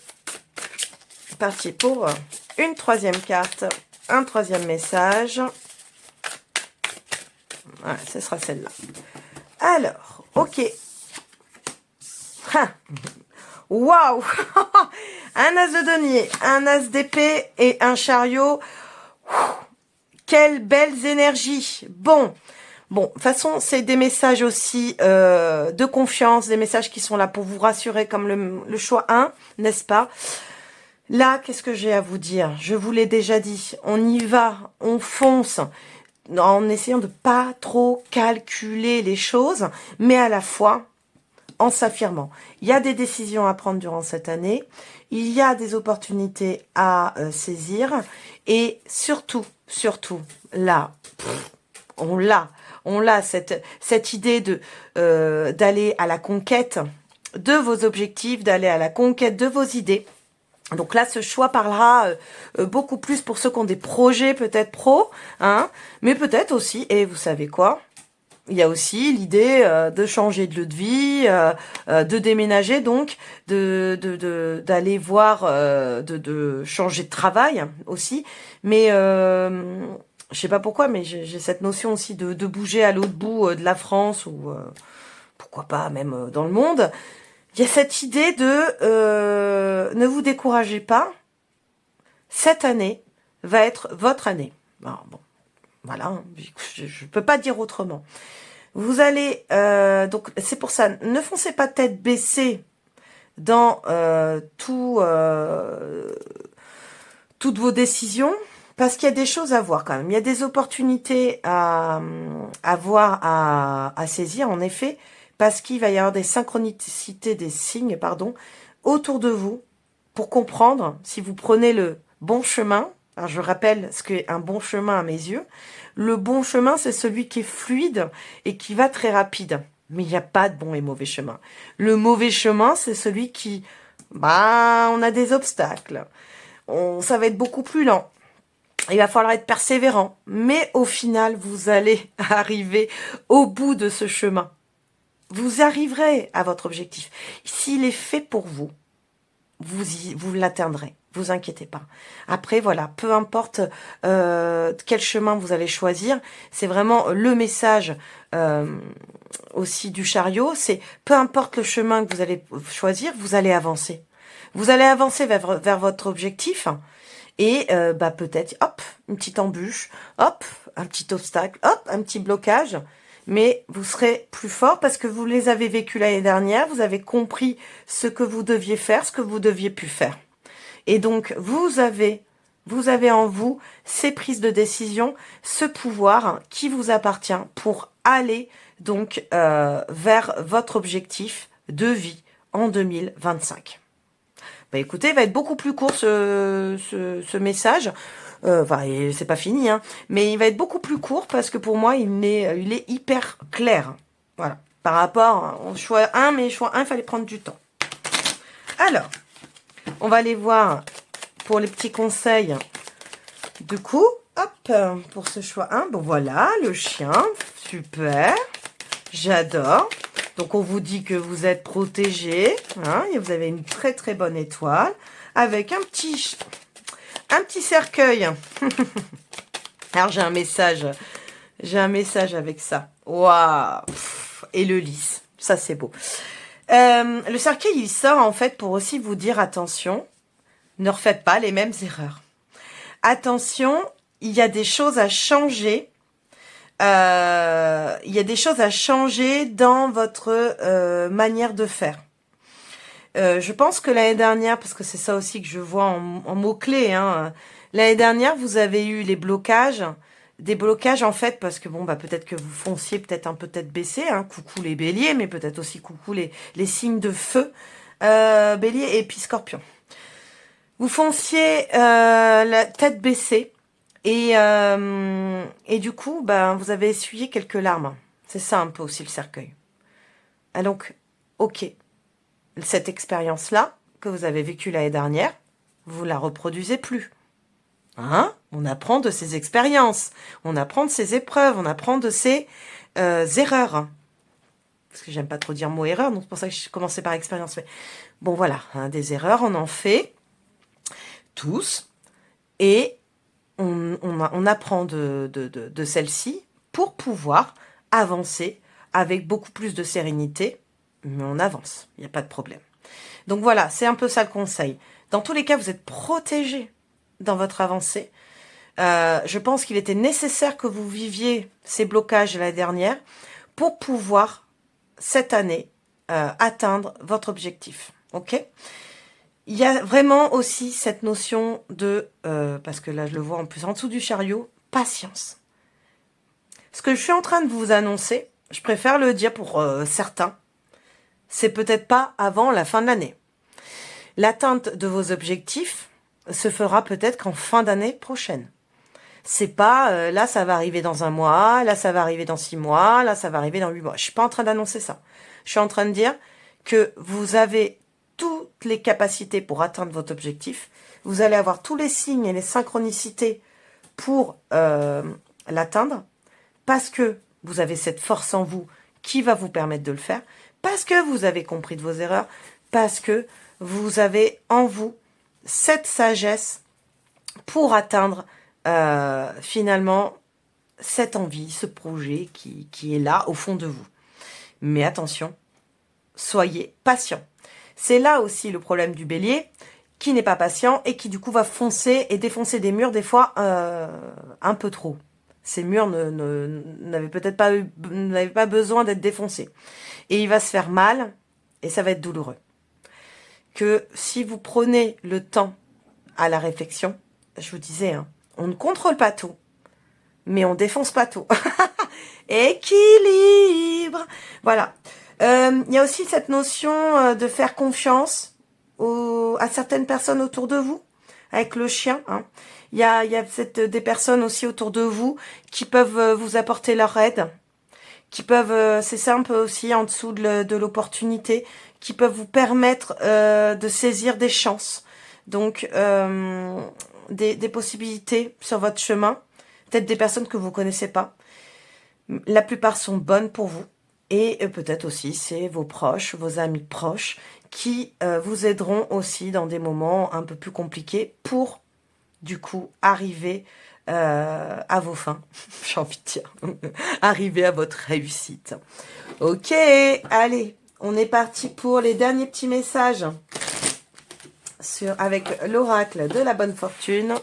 parti pour une troisième carte, un troisième message. Voilà, ce sera celle-là. Alors, ok. Waouh. Un as de denier, un as d'épée et un chariot. Quelles belles énergies. Bon, de toute façon, c'est des messages aussi de confiance, des messages qui sont là pour vous rassurer, comme le choix 1, n'est-ce pas? Là, qu'est-ce que j'ai à vous dire? Je vous l'ai déjà dit, on y va, on fonce, en essayant de pas trop calculer les choses, mais à la fois en s'affirmant. Il y a des décisions à prendre durant cette année, il y a des opportunités à saisir, et surtout, là, on l'a cette idée de d'aller à la conquête de vos objectifs, d'aller à la conquête de vos idées. Donc là, ce choix parlera beaucoup plus pour ceux qui ont des projets peut-être pro, hein, mais peut-être aussi, et vous savez quoi, il y a aussi l'idée de changer de lieu de vie, de déménager, donc d'aller voir, de changer de travail aussi. Mais je sais pas pourquoi, mais j'ai cette notion aussi de bouger à l'autre bout de la France ou pourquoi pas même dans le monde. Il y a cette idée de ne vous découragez pas. Cette année va être votre année. Alors, bon, voilà, je peux pas dire autrement. Vous allez, donc c'est pour ça, ne foncez pas tête baissée dans toutes vos décisions. Parce qu'il y a des choses à voir quand même. Il y a des opportunités à voir, à saisir, en effet, parce qu'il va y avoir des synchronicités, des signes, pardon, autour de vous, pour comprendre si vous prenez le bon chemin. Alors je rappelle ce qu'est un bon chemin à mes yeux. Le bon chemin, c'est celui qui est fluide et qui va très rapide. Mais il n'y a pas de bon et mauvais chemin. Le mauvais chemin, c'est celui qui, bah, on a des obstacles. Ça va être beaucoup plus lent. Il va falloir être persévérant. Mais au final, vous allez arriver au bout de ce chemin. Vous arriverez à votre objectif. S'il est fait pour vous, vous l'atteindrez. Vous inquiétez pas. Après, voilà, peu importe quel chemin vous allez choisir, c'est vraiment le message aussi du chariot, c'est peu importe le chemin que vous allez choisir, vous allez avancer. Vous allez avancer vers votre objectif et bah, peut-être, hop, une petite embûche, hop, un petit obstacle, hop, un petit blocage, mais vous serez plus fort parce que vous les avez vécus l'année dernière, vous avez compris ce que vous deviez faire, ce que vous deviez plus faire. Et donc, vous avez en vous ces prises de décision, ce pouvoir qui vous appartient pour aller donc vers votre objectif de vie en 2025. Bah écoutez, il va être beaucoup plus court ce message. Enfin, c'est pas fini, hein, mais il va être beaucoup plus court parce que pour moi, il est hyper clair. Voilà. Par rapport au choix 1, mais choix 1, il fallait prendre du temps. Alors, on va aller voir pour les petits conseils. Du coup, hop, pour ce choix 1, bon voilà, le chien, super, j'adore. Donc, on vous dit que vous êtes protégé, hein, et vous avez une très très bonne étoile, avec un petit cercueil. Alors, j'ai un message avec ça. Waouh, et le lys, ça c'est beau. Le cercueil, il sort en fait pour aussi vous dire attention, ne refaites pas les mêmes erreurs. Attention, il y a des choses à changer. Il y a des choses à changer dans votre manière de faire. Je pense que l'année dernière, parce que c'est ça aussi que je vois en mots-clés, hein, l'année dernière, vous avez eu les blocages, des blocages en fait, parce que bon, bah peut-être que vous fonciez peut-être un peu tête baissée, hein, coucou les béliers, mais peut-être aussi coucou les signes de feu, bélier et puis scorpion. Vous fonciez la tête baissée et du coup, ben, vous avez essuyé quelques larmes. C'est ça un peu aussi le cercueil. Ah, donc, ok, cette expérience-là que vous avez vécue l'année dernière, vous la reproduisez plus. Hein? On apprend de ses expériences, on apprend de ses épreuves, on apprend de ses erreurs. Parce que j'aime pas trop dire mot erreur, donc c'est pour ça que je commençais par expérience. Mais bon, voilà, hein, des erreurs, on en fait tous, et on apprend de celle-ci pour pouvoir avancer avec beaucoup plus de sérénité, mais on avance, il n'y a pas de problème. Donc voilà, c'est un peu ça le conseil. Dans tous les cas, vous êtes protégés dans votre avancée. Je pense qu'il était nécessaire que vous viviez ces blocages l'année dernière pour pouvoir, cette année, atteindre votre objectif. Ok ? Il y a vraiment aussi cette notion de, parce que là je le vois en plus en dessous du chariot, patience. Ce que je suis en train de vous annoncer, je préfère le dire pour certains, c'est peut-être pas avant la fin de l'année. L'atteinte de vos objectifs se fera peut-être qu'en fin d'année prochaine. C'est pas, là ça va arriver dans 1 mois, là ça va arriver dans 6 mois, là ça va arriver dans 8 mois. Je suis pas en train d'annoncer ça. Je suis en train de dire que vous avez toutes les capacités pour atteindre votre objectif. Vous allez avoir tous les signes et les synchronicités pour l'atteindre, parce que vous avez cette force en vous qui va vous permettre de le faire, parce que vous avez compris de vos erreurs, parce que vous avez en vous cette sagesse pour atteindre finalement cette envie, ce projet qui est là au fond de vous. Mais attention, soyez patient. C'est là aussi le problème du bélier, qui n'est pas patient et qui du coup va foncer et défoncer des murs des fois un peu trop. Ces murs n'avaient peut-être pas besoin d'être défoncés. Et il va se faire mal et ça va être douloureux. Que si vous prenez le temps à la réflexion, je vous disais, hein, On ne contrôle pas tout, mais on défonce pas tout. Équilibre. Voilà. Il y a aussi cette notion de faire confiance à certaines personnes autour de vous, avec le chien. Hein. Il y a des personnes aussi autour de vous qui peuvent vous apporter leur aide, qui peuvent, c'est simple aussi, en dessous de l'opportunité, qui peuvent vous permettre de saisir des chances. Donc, des possibilités sur votre chemin. Peut-être des personnes que vous connaissez pas. La plupart sont bonnes pour vous. Et peut-être aussi, c'est vos proches, vos amis proches, qui vous aideront aussi dans des moments un peu plus compliqués pour, du coup, arriver à vos fins. J'ai envie de dire. Arriver à votre réussite. Ok, allez, on est parti pour les derniers petits messages avec l'oracle de la bonne fortune.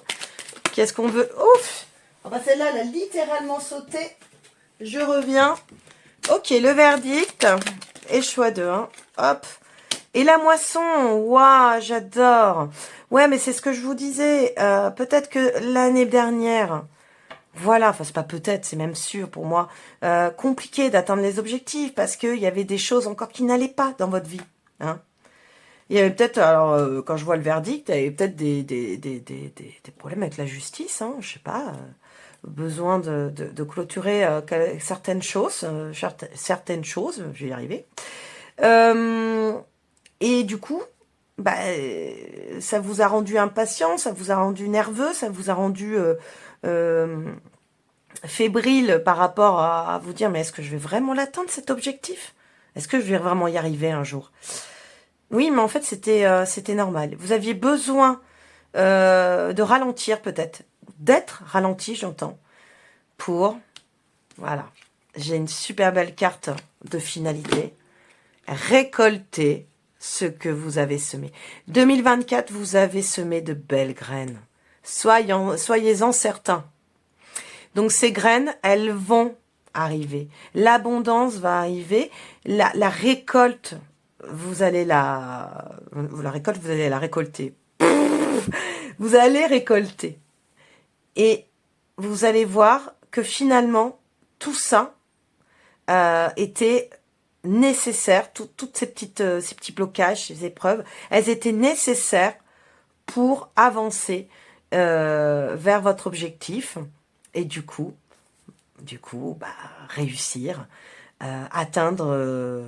Qu'est-ce qu'on veut? Ouf! Oh bah celle-là, elle a littéralement sauté. Je reviens. Ok, le verdict. Et choix 2. Hein. Hop. Et la moisson. Waouh, j'adore. Ouais, mais c'est ce que je vous disais. Peut-être que l'année dernière, voilà, enfin c'est pas peut-être, c'est même sûr pour moi, compliqué d'atteindre les objectifs parce qu'il y avait des choses encore qui n'allaient pas dans votre vie. Hein. Il y avait peut-être, alors quand je vois le verdict, il y avait peut-être des problèmes avec la justice, hein, je sais pas, besoin de clôturer certaines choses, je vais y arriver. Et du coup, bah, ça vous a rendu impatient, ça vous a rendu nerveux, ça vous a rendu fébrile par rapport à vous dire, mais est-ce que je vais vraiment l'atteindre cet objectif? Est-ce que je vais vraiment y arriver un jour? Oui, mais en fait, c'était normal. Vous aviez besoin de ralentir peut-être, d'être ralenti, j'entends, pour, voilà, j'ai une super belle carte de finalité, récolter ce que vous avez semé. 2024, vous avez semé de belles graines. Soyez-en certains. Donc ces graines, elles vont arriver. L'abondance va arriver. La récolte, vous allez la récolter. Vous allez récolter. Et vous allez voir que finalement, tout ça était nécessaire. Toutes ces petits blocages, ces épreuves, elles étaient nécessaires pour avancer vers votre objectif. Et du coup, bah, réussir, atteindre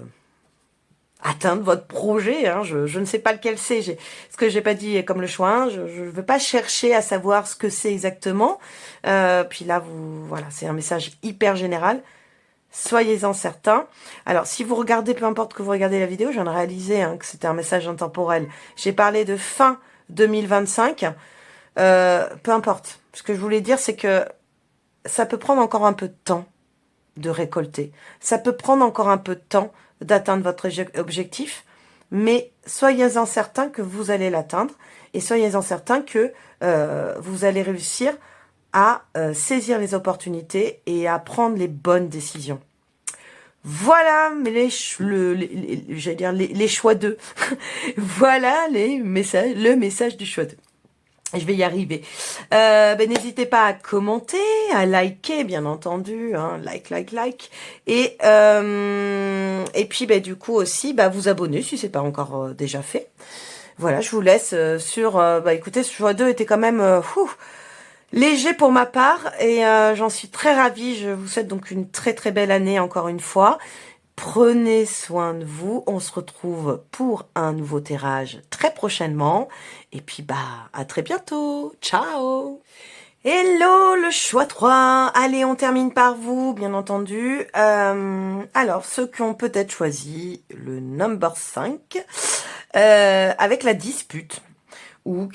votre projet. Hein. Je ne sais pas lequel c'est. Ce que j'ai pas dit comme le choix 1, je ne veux pas chercher à savoir ce que c'est exactement. Puis là, voilà, c'est un message hyper général. Soyez-en certains. Alors, si vous regardez, peu importe que vous regardez la vidéo, je viens de réaliser hein, que c'était un message intemporel. J'ai parlé de fin 2025. Peu importe. Ce que je voulais dire, c'est que ça peut prendre encore un peu de temps de récolter. Ça peut prendre encore un peu de temps d'atteindre votre objectif, mais soyez-en certains que vous allez l'atteindre et soyez-en certains que vous allez réussir à saisir les opportunités et à prendre les bonnes décisions. Voilà les choix 2. Voilà le message du choix 2. Je vais y arriver. N'hésitez pas à commenter, à liker, bien entendu, hein, like. Et puis, du coup aussi, vous abonner si c'est pas encore déjà fait. Voilà, je vous laisse sur... écoutez, ce choix 2 était quand même léger pour ma part et j'en suis très ravie. Je vous souhaite donc une très très belle année encore une fois. Prenez soin de vous. On se retrouve pour un nouveau tirage très prochainement. Et puis, à très bientôt. Ciao! Hello, le choix 3. Allez, on termine par vous, bien entendu. Alors, ceux qui ont peut-être choisi le number 5, avec la dispute, ou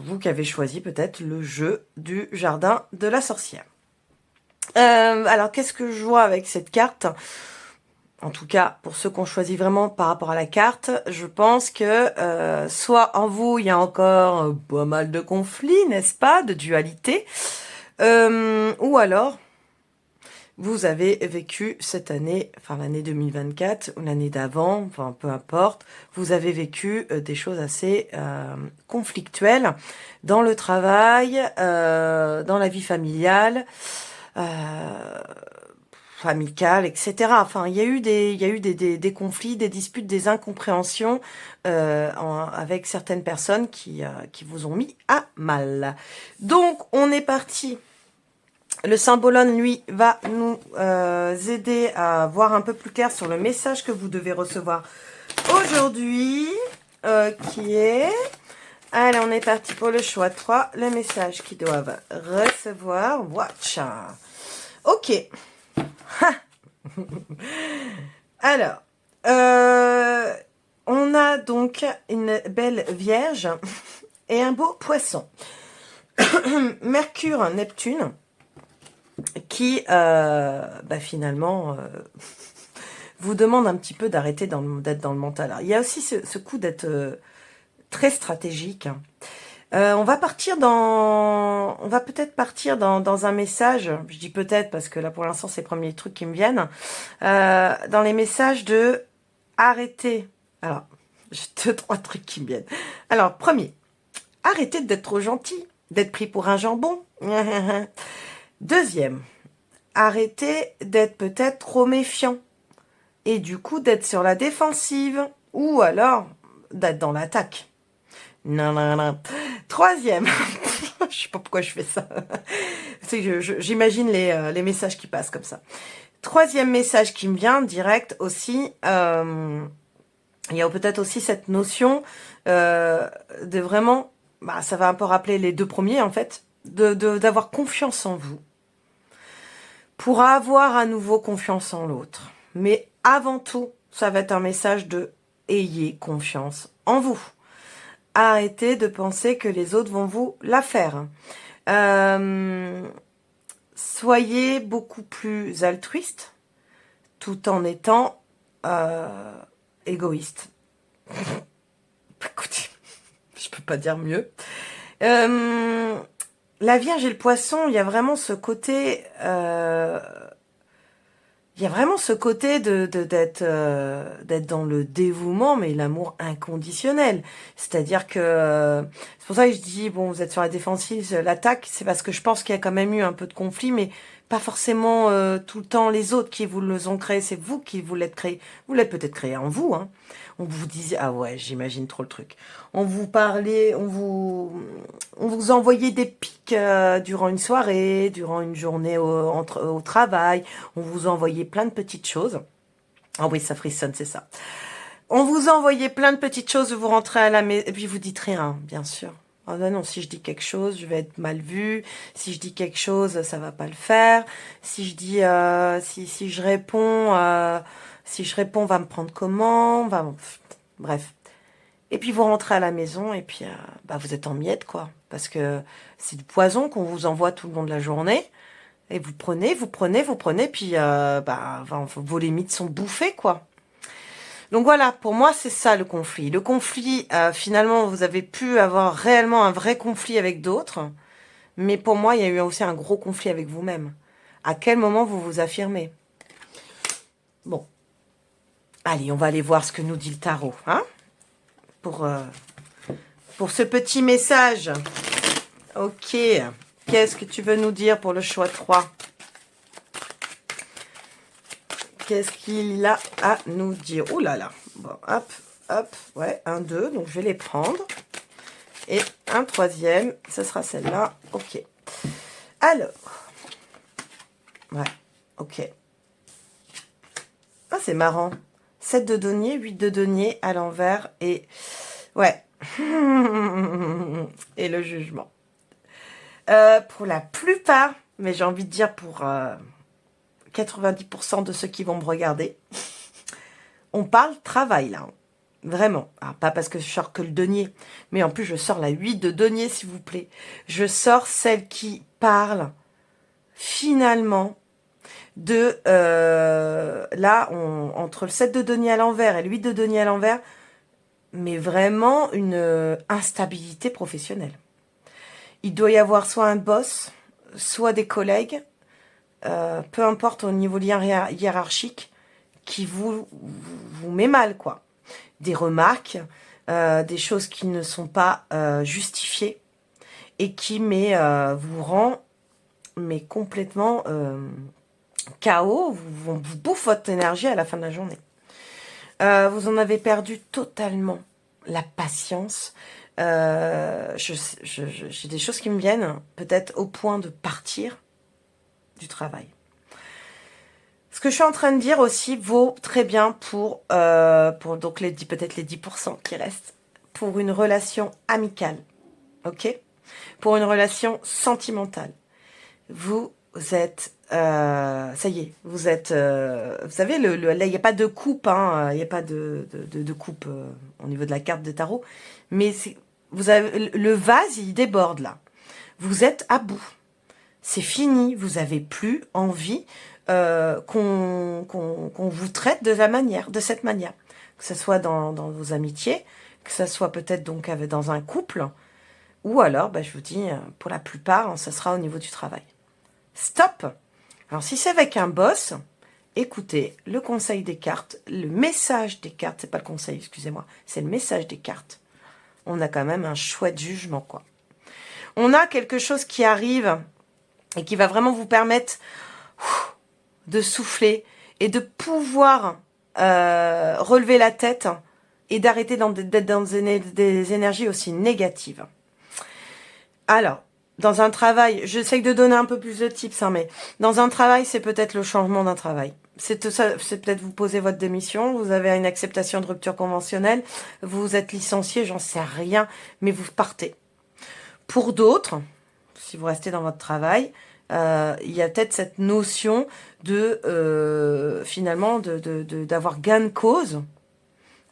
vous qui avez choisi peut-être le jeu du jardin de la sorcière. Alors, qu'est-ce que je vois avec cette carte ? En tout cas, pour ceux qui ont choisi vraiment par rapport à la carte, je pense que soit en vous, il y a encore pas mal de conflits, n'est-ce pas, de dualité, ou alors, vous avez vécu cette année, enfin l'année 2024 ou l'année d'avant, enfin peu importe, vous avez vécu des choses assez conflictuelles dans le travail, dans la vie familiale, amicale, etc. Enfin, il y a eu des conflits, des disputes, des incompréhensions avec certaines personnes qui vous ont mis à mal. Donc, on est parti. Le symbolone, lui, va nous aider à voir un peu plus clair sur le message que vous devez recevoir aujourd'hui, qui est... Allez, on est parti pour le choix 3, le message qu'ils doivent recevoir. Watch. Ok. Alors, on a donc une belle Vierge et un beau Poisson. Mercure, Neptune, qui finalement vous demande un petit peu d'arrêter d'être dans le mental. Alors, il y a aussi ce coup d'être très stratégique. On va peut-être partir dans un message. Je dis peut-être parce que là pour l'instant c'est les premiers trucs qui me viennent. Dans les messages de arrêter. Alors, j'ai 2-3 trucs qui me viennent. Alors, premier, arrêtez d'être trop gentil, d'être pris pour un jambon. Deuxième, arrêtez d'être peut-être trop méfiant et du coup d'être sur la défensive ou alors d'être dans l'attaque. Non, non, non. Troisième, je sais pas pourquoi je fais ça. J'imagine les messages qui passent comme ça. Troisième message qui me vient direct aussi, il y a peut-être aussi cette notion de vraiment, ça va un peu rappeler les deux premiers en fait, d'avoir confiance en vous pour avoir à nouveau confiance en l'autre. Mais avant tout, ça va être un message de ayez confiance en vous. Arrêtez de penser que les autres vont vous la faire. Soyez beaucoup plus altruiste tout en étant égoïste. Écoutez, je peux pas dire mieux. La Vierge et le Poisson, il y a vraiment ce côté... il y a vraiment ce côté d'être dans le dévouement, mais l'amour inconditionnel. C'est-à-dire que c'est pour ça que je dis bon, vous êtes sur la défensive, l'attaque, c'est parce que je pense qu'il y a quand même eu un peu de conflit, mais pas forcément tout le temps les autres qui vous le ont créé, c'est vous qui vous l'êtes créé. Vous l'êtes peut-être créé en vous, hein. On vous disait ah ouais, j'imagine trop le truc. On vous parlait, on vous envoyait des pics durant une soirée, durant une journée au travail. On vous envoyait plein de petites choses. Ah oui, ça frissonne, c'est ça. On vous envoyait plein de petites choses, vous rentrez à la maison, et puis vous dites rien, bien sûr. Ah ben non, si je dis quelque chose, je vais être mal vue. Si je dis quelque chose, ça va pas le faire. Si je dis, si je réponds, on va me prendre comment, bref. Et puis vous rentrez à la maison et puis vous êtes en miettes, quoi. Parce que c'est du poison qu'on vous envoie tout le long de la journée. Et vous prenez, puis vos limites sont bouffées, quoi. Donc voilà, pour moi, c'est ça le conflit. Le conflit, finalement, vous avez pu avoir réellement un vrai conflit avec d'autres. Mais pour moi, il y a eu aussi un gros conflit avec vous-même. À quel moment vous vous affirmez? Bon. Allez, on va aller voir ce que nous dit le tarot, hein, pour ce petit message. Ok. Qu'est-ce que tu veux nous dire pour le choix 3? Qu'est-ce qu'il a à nous dire? Oh là là. Bon, hop, hop. Ouais, 1, 2. Donc, je vais les prendre. Et un troisième. Ce sera celle-là. Ok. Alors. Ouais. Ok. Ah, c'est marrant. 7 de denier, 8 de denier à l'envers. Et... ouais. Et le jugement. Pour la plupart, mais j'ai envie de dire pour 90% de ceux qui vont me regarder, on parle travail là. Vraiment. Alors, pas parce que je sors que le denier, mais en plus je sors la 8 de denier, s'il vous plaît. Je sors celle qui parle finalement de... entre le 7 de denier à l'envers et le 8 de denier à l'envers, mais vraiment une instabilité professionnelle. Il doit y avoir soit un boss, soit des collègues, peu importe au niveau lien hiérarchique, qui vous met mal, quoi. Des remarques, des choses qui ne sont pas justifiées et qui vous rend complètement KO, vous bouffe votre énergie à la fin de la journée. Vous en avez perdu totalement la patience. J'ai des choses qui me viennent, peut-être au point de partir du travail. Ce que je suis en train de dire aussi vaut très bien pour donc peut-être les 10% qui restent, pour une relation amicale, ok? Pour une relation sentimentale. Vous êtes, ça y est, vous êtes, vous savez, là, il n'y a pas de coupe, hein, il n'y a pas de coupe au niveau de la carte de tarot, mais vous avez, le vase, il déborde là. Vous êtes à bout. C'est fini, vous n'avez plus envie qu'on vous traite de cette manière. Que ce soit dans vos amitiés, que ce soit peut-être donc dans un couple, ou alors, je vous dis, pour la plupart, ça sera au niveau du travail. Stop! Alors, si c'est avec un boss, écoutez le conseil des cartes, le message des cartes, c'est pas le conseil, excusez-moi, c'est le message des cartes. On a quand même un chouette jugement, quoi. On a quelque chose qui arrive et qui va vraiment vous permettre de souffler et de pouvoir relever la tête et d'arrêter d'être dans des énergies aussi négatives. Alors, dans un travail, j'essaye de donner un peu plus de tips, mais dans un travail, c'est peut-être le changement d'un travail. C'est peut-être vous posez votre démission, vous avez une acceptation de rupture conventionnelle, vous êtes licencié, j'en sais rien, mais vous partez. Pour d'autres, si vous restez dans votre travail, il y a peut-être cette notion de finalement d'avoir gain de cause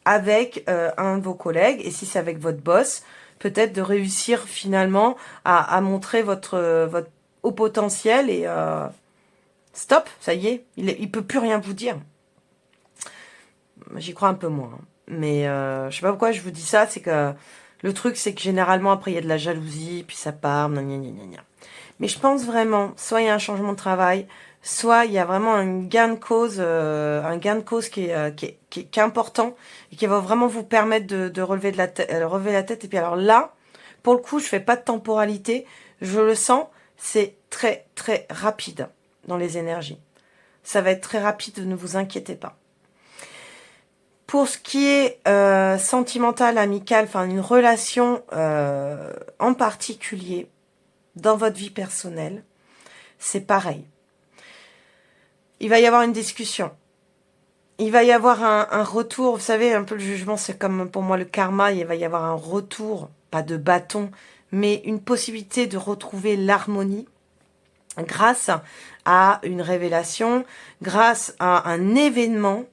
avec un de vos collègues, et si c'est avec votre boss, peut-être de réussir finalement à montrer votre haut potentiel et stop, ça y est, il peut plus rien vous dire. J'y crois un peu moins, hein. Mais je sais pas pourquoi je vous dis ça, c'est que le truc c'est que généralement après il y a de la jalousie, puis ça part, gna gna gna gna. Mais je pense vraiment, soit il y a un changement de travail, soit il y a vraiment un gain de cause qui est important et qui va vraiment vous permettre de relever la tête. Et puis alors là, pour le coup, je fais pas de temporalité, je le sens, c'est très très rapide dans les énergies. Ça va être très rapide, ne vous inquiétez pas. Pour ce qui est sentimental, amical, enfin une relation en particulier, dans votre vie personnelle, c'est pareil. Il va y avoir une discussion. Il va y avoir un retour. Vous savez, un peu le jugement, c'est comme pour moi le karma. Il va y avoir un retour, pas de bâton, mais une possibilité de retrouver l'harmonie grâce à une révélation, grâce à un événement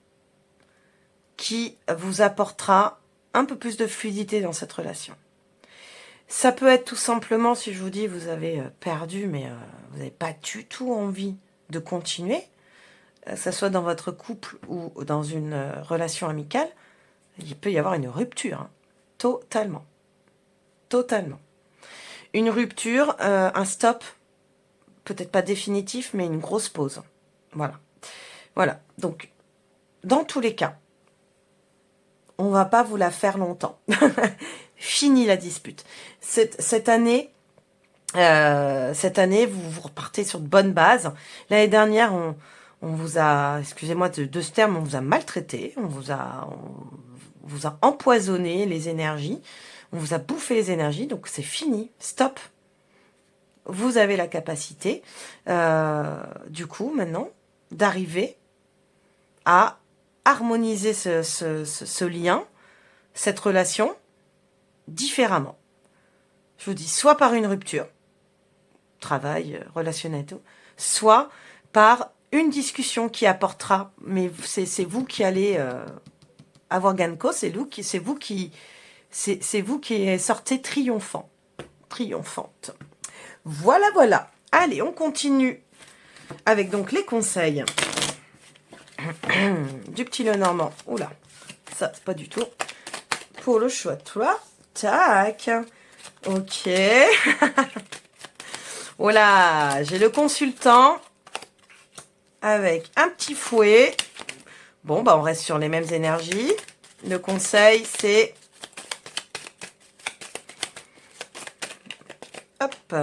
qui vous apportera un peu plus de fluidité dans cette relation. Ça peut être tout simplement, si je vous dis, vous avez perdu, mais vous n'avez pas du tout envie de continuer, que ce soit dans votre couple ou dans une relation amicale, il peut y avoir une rupture, hein. Totalement. Totalement. Une rupture, un stop, peut-être pas définitif, mais une grosse pause. Voilà. Voilà. Donc, dans tous les cas, on va pas vous la faire longtemps. Fini la dispute. Cette année, vous repartez sur de bonnes bases. L'année dernière, on vous a, excusez-moi de ce terme, on vous a maltraité, on vous a empoisonné les énergies, on vous a bouffé les énergies, donc c'est fini, stop. Vous avez la capacité, du coup, maintenant, d'arriver à harmoniser ce lien, cette relation, différemment. Je vous dis, soit par une rupture, travail, relationnel et tout, soit par une discussion qui apportera, mais c'est vous qui allez avoir gain de cause, c'est vous qui sortez triomphante. Voilà, voilà. Allez, on continue avec donc les conseils du petit Lenormand. Oula, ça c'est pas du tout pour le choix de toi. Tac. Ok. Voilà, j'ai le consultant. avec un petit fouet. Bon, bah on reste sur les mêmes énergies. Le conseil, c'est... Hop,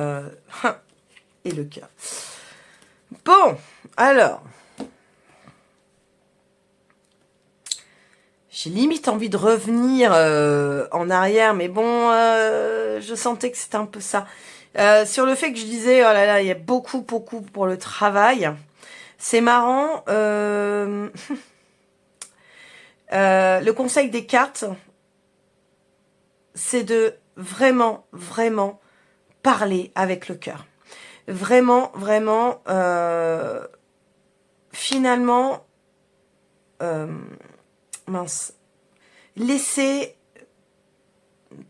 et le cœur. Bon, alors... J'ai limite envie de revenir en arrière, mais bon, je sentais que c'était un peu ça. Sur le fait que je disais, oh là là, il y a beaucoup pour le travail. C'est marrant. Le conseil des cartes, c'est de vraiment parler avec le cœur. Vraiment, finalement, mince, laisser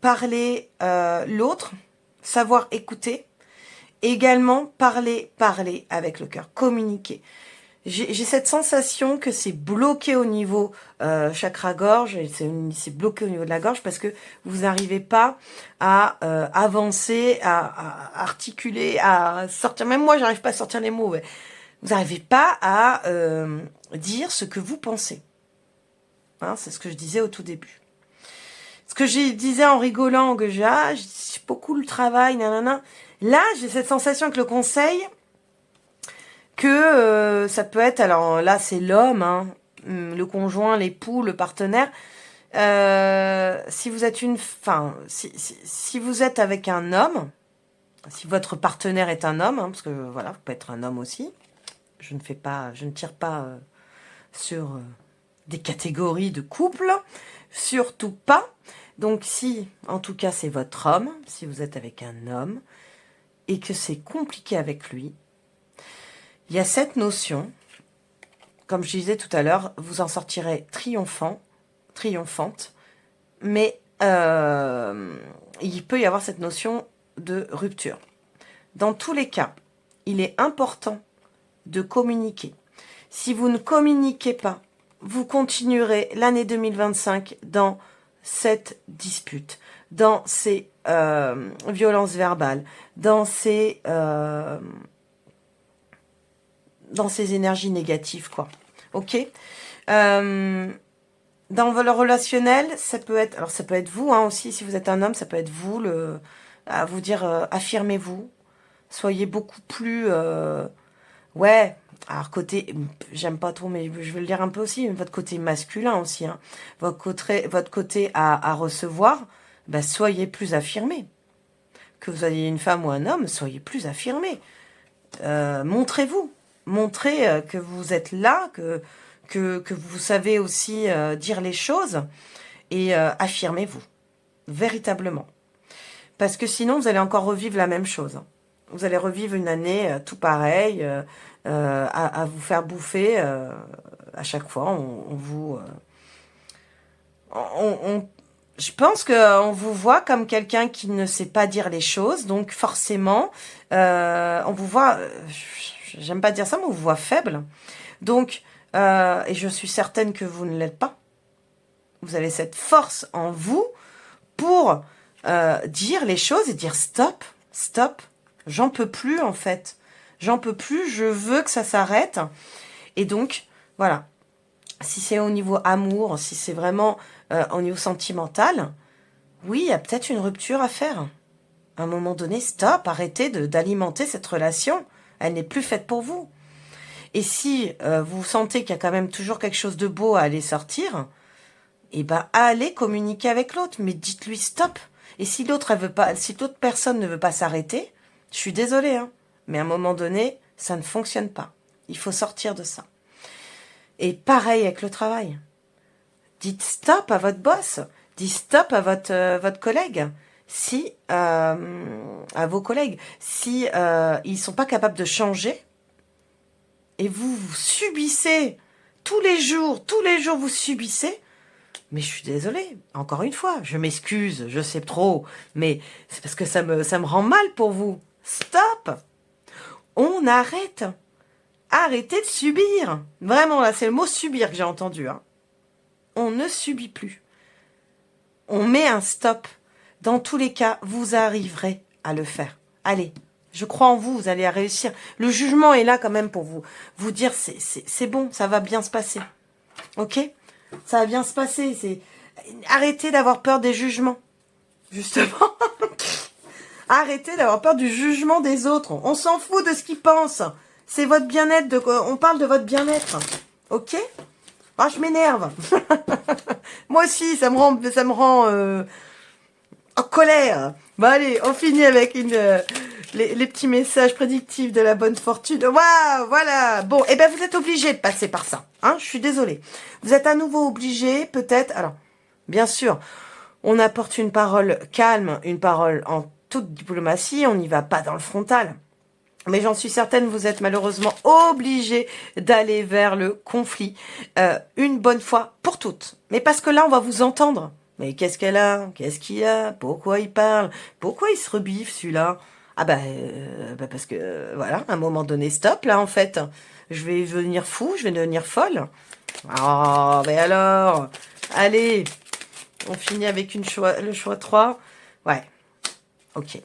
parler l'autre, savoir écouter, également parler avec le cœur, communiquer. J'ai cette sensation que c'est bloqué au niveau chakra-gorge, c'est bloqué au niveau de la gorge parce que vous n'arrivez pas à avancer, à articuler, à sortir. Même moi, j'arrive pas à sortir les mots. Ouais. Vous n'arrivez pas à dire ce que vous pensez. Hein, c'est ce que je disais au tout début. Ce que je disais en rigolant, que j'ai beaucoup le travail, nanana. Là, j'ai cette sensation que le conseil... que ça peut être, alors là c'est l'homme, hein, le conjoint, l'époux, le partenaire. Si vous êtes si vous êtes avec un homme, si votre partenaire est un homme, hein, parce que voilà, vous pouvez être un homme aussi. Je ne tire pas sur des catégories de couple, surtout pas. Donc si, en tout cas, c'est votre homme, si vous êtes avec un homme et que c'est compliqué avec lui. Il y a cette notion, comme je disais tout à l'heure, vous en sortirez triomphante, mais il peut y avoir cette notion de rupture. Dans tous les cas, il est important de communiquer. Si vous ne communiquez pas, vous continuerez l'année 2025 dans cette dispute, dans ces violences verbales, dans ces énergies négatives, quoi. Ok. Dans le relationnel, ça peut être vous, hein, aussi, si vous êtes un homme, ça peut être vous, à vous dire, affirmez-vous, soyez beaucoup plus, ouais, alors côté, j'aime pas trop, mais je vais le dire un peu aussi, votre côté masculin aussi, hein, votre côté à recevoir, bah, soyez plus affirmé. Que vous soyez une femme ou un homme, soyez plus affirmé. Montrez-vous. Montrez que vous êtes là, que vous savez aussi dire les choses et affirmez-vous, véritablement. Parce que sinon, vous allez encore revivre la même chose. Vous allez revivre une année tout pareil, à vous faire bouffer à chaque fois. Je pense qu'on vous voit comme quelqu'un qui ne sait pas dire les choses, donc forcément, on vous voit... J'aime pas dire ça, mais on vous voit faible. Donc, et je suis certaine que vous ne l'êtes pas. Vous avez cette force en vous pour dire les choses et dire stop, j'en peux plus en fait. J'en peux plus, je veux que ça s'arrête. Et donc, voilà. Si c'est au niveau amour, si c'est vraiment au niveau sentimental, oui, il y a peut-être une rupture à faire. À un moment donné, stop, arrêtez d'alimenter cette relation. Elle n'est plus faite pour vous. Et si vous sentez qu'il y a quand même toujours quelque chose de beau à aller sortir, eh ben allez communiquer avec l'autre, mais dites-lui stop. Et si l'autre personne ne veut pas s'arrêter, je suis désolée, hein, mais à un moment donné, ça ne fonctionne pas. Il faut sortir de ça. Et pareil avec le travail. Dites stop à votre boss, dites stop à votre collègue. Si à vos collègues, si ils sont pas capables de changer et vous subissez tous les jours vous subissez, mais je suis désolée, encore une fois, je m'excuse, je sais trop, mais c'est parce que ça me rend mal pour vous. Stop. On arrête. Arrêtez de subir. Vraiment, là, c'est le mot subir que j'ai entendu, hein. On ne subit plus. On met un stop. Dans tous les cas, vous arriverez à le faire. Allez, Je crois en vous, vous allez réussir. Le jugement est là quand même pour vous dire c'est bon, ça va bien se passer. Ok? Ça va bien se passer. Arrêtez d'avoir peur des jugements. Justement. Arrêtez d'avoir peur du jugement des autres. On s'en fout de ce qu'ils pensent. C'est votre bien-être. On parle de votre bien-être. Ok? Ah, je m'énerve. Moi aussi, ça me rend en colère. Bon, allez, on finit avec les petits messages prédictifs de la bonne fortune. Waouh, voilà. Bon, eh ben, vous êtes obligé de passer par ça. Hein, je suis désolée. Vous êtes à nouveau obligé, peut-être. Alors, bien sûr, on apporte une parole calme, une parole en toute diplomatie. On n'y va pas dans le frontal. Mais j'en suis certaine, vous êtes malheureusement obligé d'aller vers le conflit une bonne fois pour toutes. Mais parce que là, on va vous entendre. Mais qu'est-ce qu'elle a? Qu'est-ce qu'il a? Pourquoi il parle? Pourquoi il se rebiffe, celui-là? Ah parce que, voilà, à un moment donné, stop, là, en fait. Je vais devenir fou, je vais devenir folle. Oh, mais alors, allez, on finit avec le choix 3. Ouais, ok.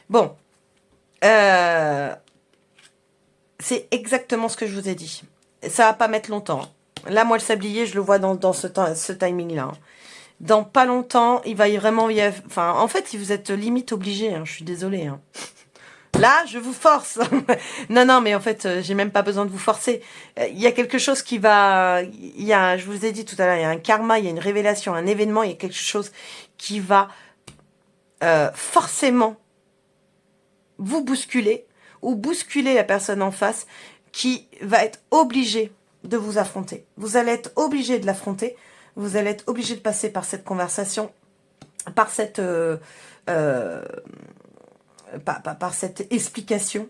Bon, c'est exactement ce que je vous ai dit. Ça va pas mettre longtemps. Là, moi, le sablier, je le vois dans ce timing-là. Dans pas longtemps, il va y vraiment y avoir... Enfin, en fait, vous êtes limite obligé. Hein, je suis désolée. Hein. Là, je vous force. Non, mais en fait, j'ai même pas besoin de vous forcer. Il y a quelque chose qui va... je vous ai dit tout à l'heure, il y a un karma, il y a une révélation, un événement, il y a quelque chose qui va forcément vous bousculer ou bousculer la personne en face qui va être obligée de vous affronter. Vous allez être obligé de l'affronter. Vous allez être obligé de passer par cette conversation, par cette explication,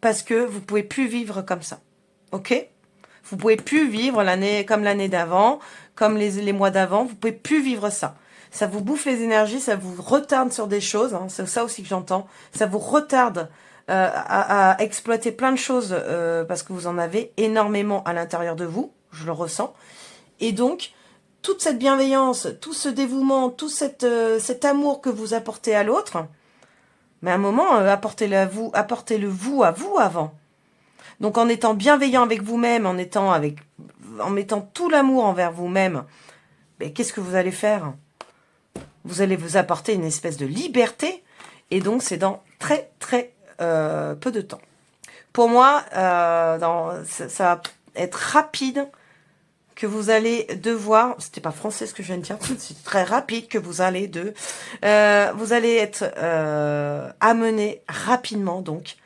parce que vous pouvez plus vivre comme ça. Ok? Vous pouvez plus vivre comme l'année d'avant, comme les mois d'avant. Vous pouvez plus vivre ça. Ça vous bouffe les énergies, ça vous retarde sur des choses. Hein, c'est ça aussi que j'entends. Ça vous retarde à exploiter plein de choses parce que vous en avez énormément à l'intérieur de vous. Je le ressens. Et donc, toute cette bienveillance, tout ce dévouement, tout cet amour que vous apportez à l'autre, mais à un moment, apportez-le vous à vous avant. Donc, en étant bienveillant avec vous-même, en mettant tout l'amour envers vous-même, mais qu'est-ce que vous allez faire ? Vous allez vous apporter une espèce de liberté, et donc c'est dans très très peu de temps. Pour moi, ça va être rapide que vous allez devoir, c'était pas français ce que je viens de dire, c'est très rapide que vous allez vous allez être amené rapidement donc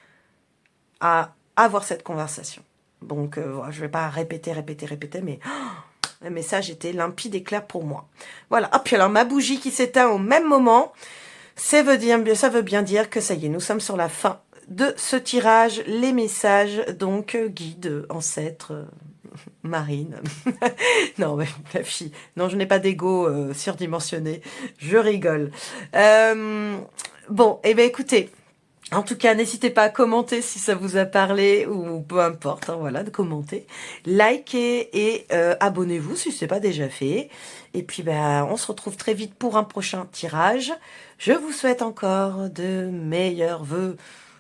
à avoir cette conversation. Donc je vais pas répéter, mais le message était limpide et clair pour moi. Voilà. Ah, puis alors ma bougie qui s'éteint au même moment, ça veut bien dire que ça y est, nous sommes sur la fin de ce tirage. Les messages, donc, guides, ancêtres, marines. Non, mais la fille. Non, je n'ai pas d'ego surdimensionné. Je rigole. Bon, eh bien écoutez. En tout cas, n'hésitez pas à commenter si ça vous a parlé ou peu importe, hein, voilà, de commenter. Likez et abonnez-vous si ce n'est pas déjà fait. Et puis, on se retrouve très vite pour un prochain tirage. Je vous souhaite encore de meilleurs vœux.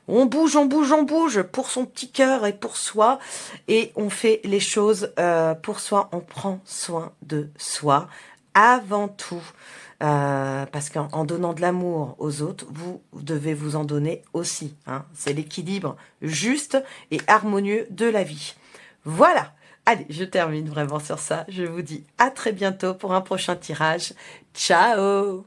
On bouge, on bouge, on bouge pour son petit cœur et pour soi. Et on fait les choses pour soi. On prend soin de soi avant tout. Parce qu'en donnant de l'amour aux autres, vous devez vous en donner aussi. Hein. C'est l'équilibre juste et harmonieux de la vie. Voilà. Allez, je termine vraiment sur ça. Je vous dis à très bientôt pour un prochain tirage. Ciao!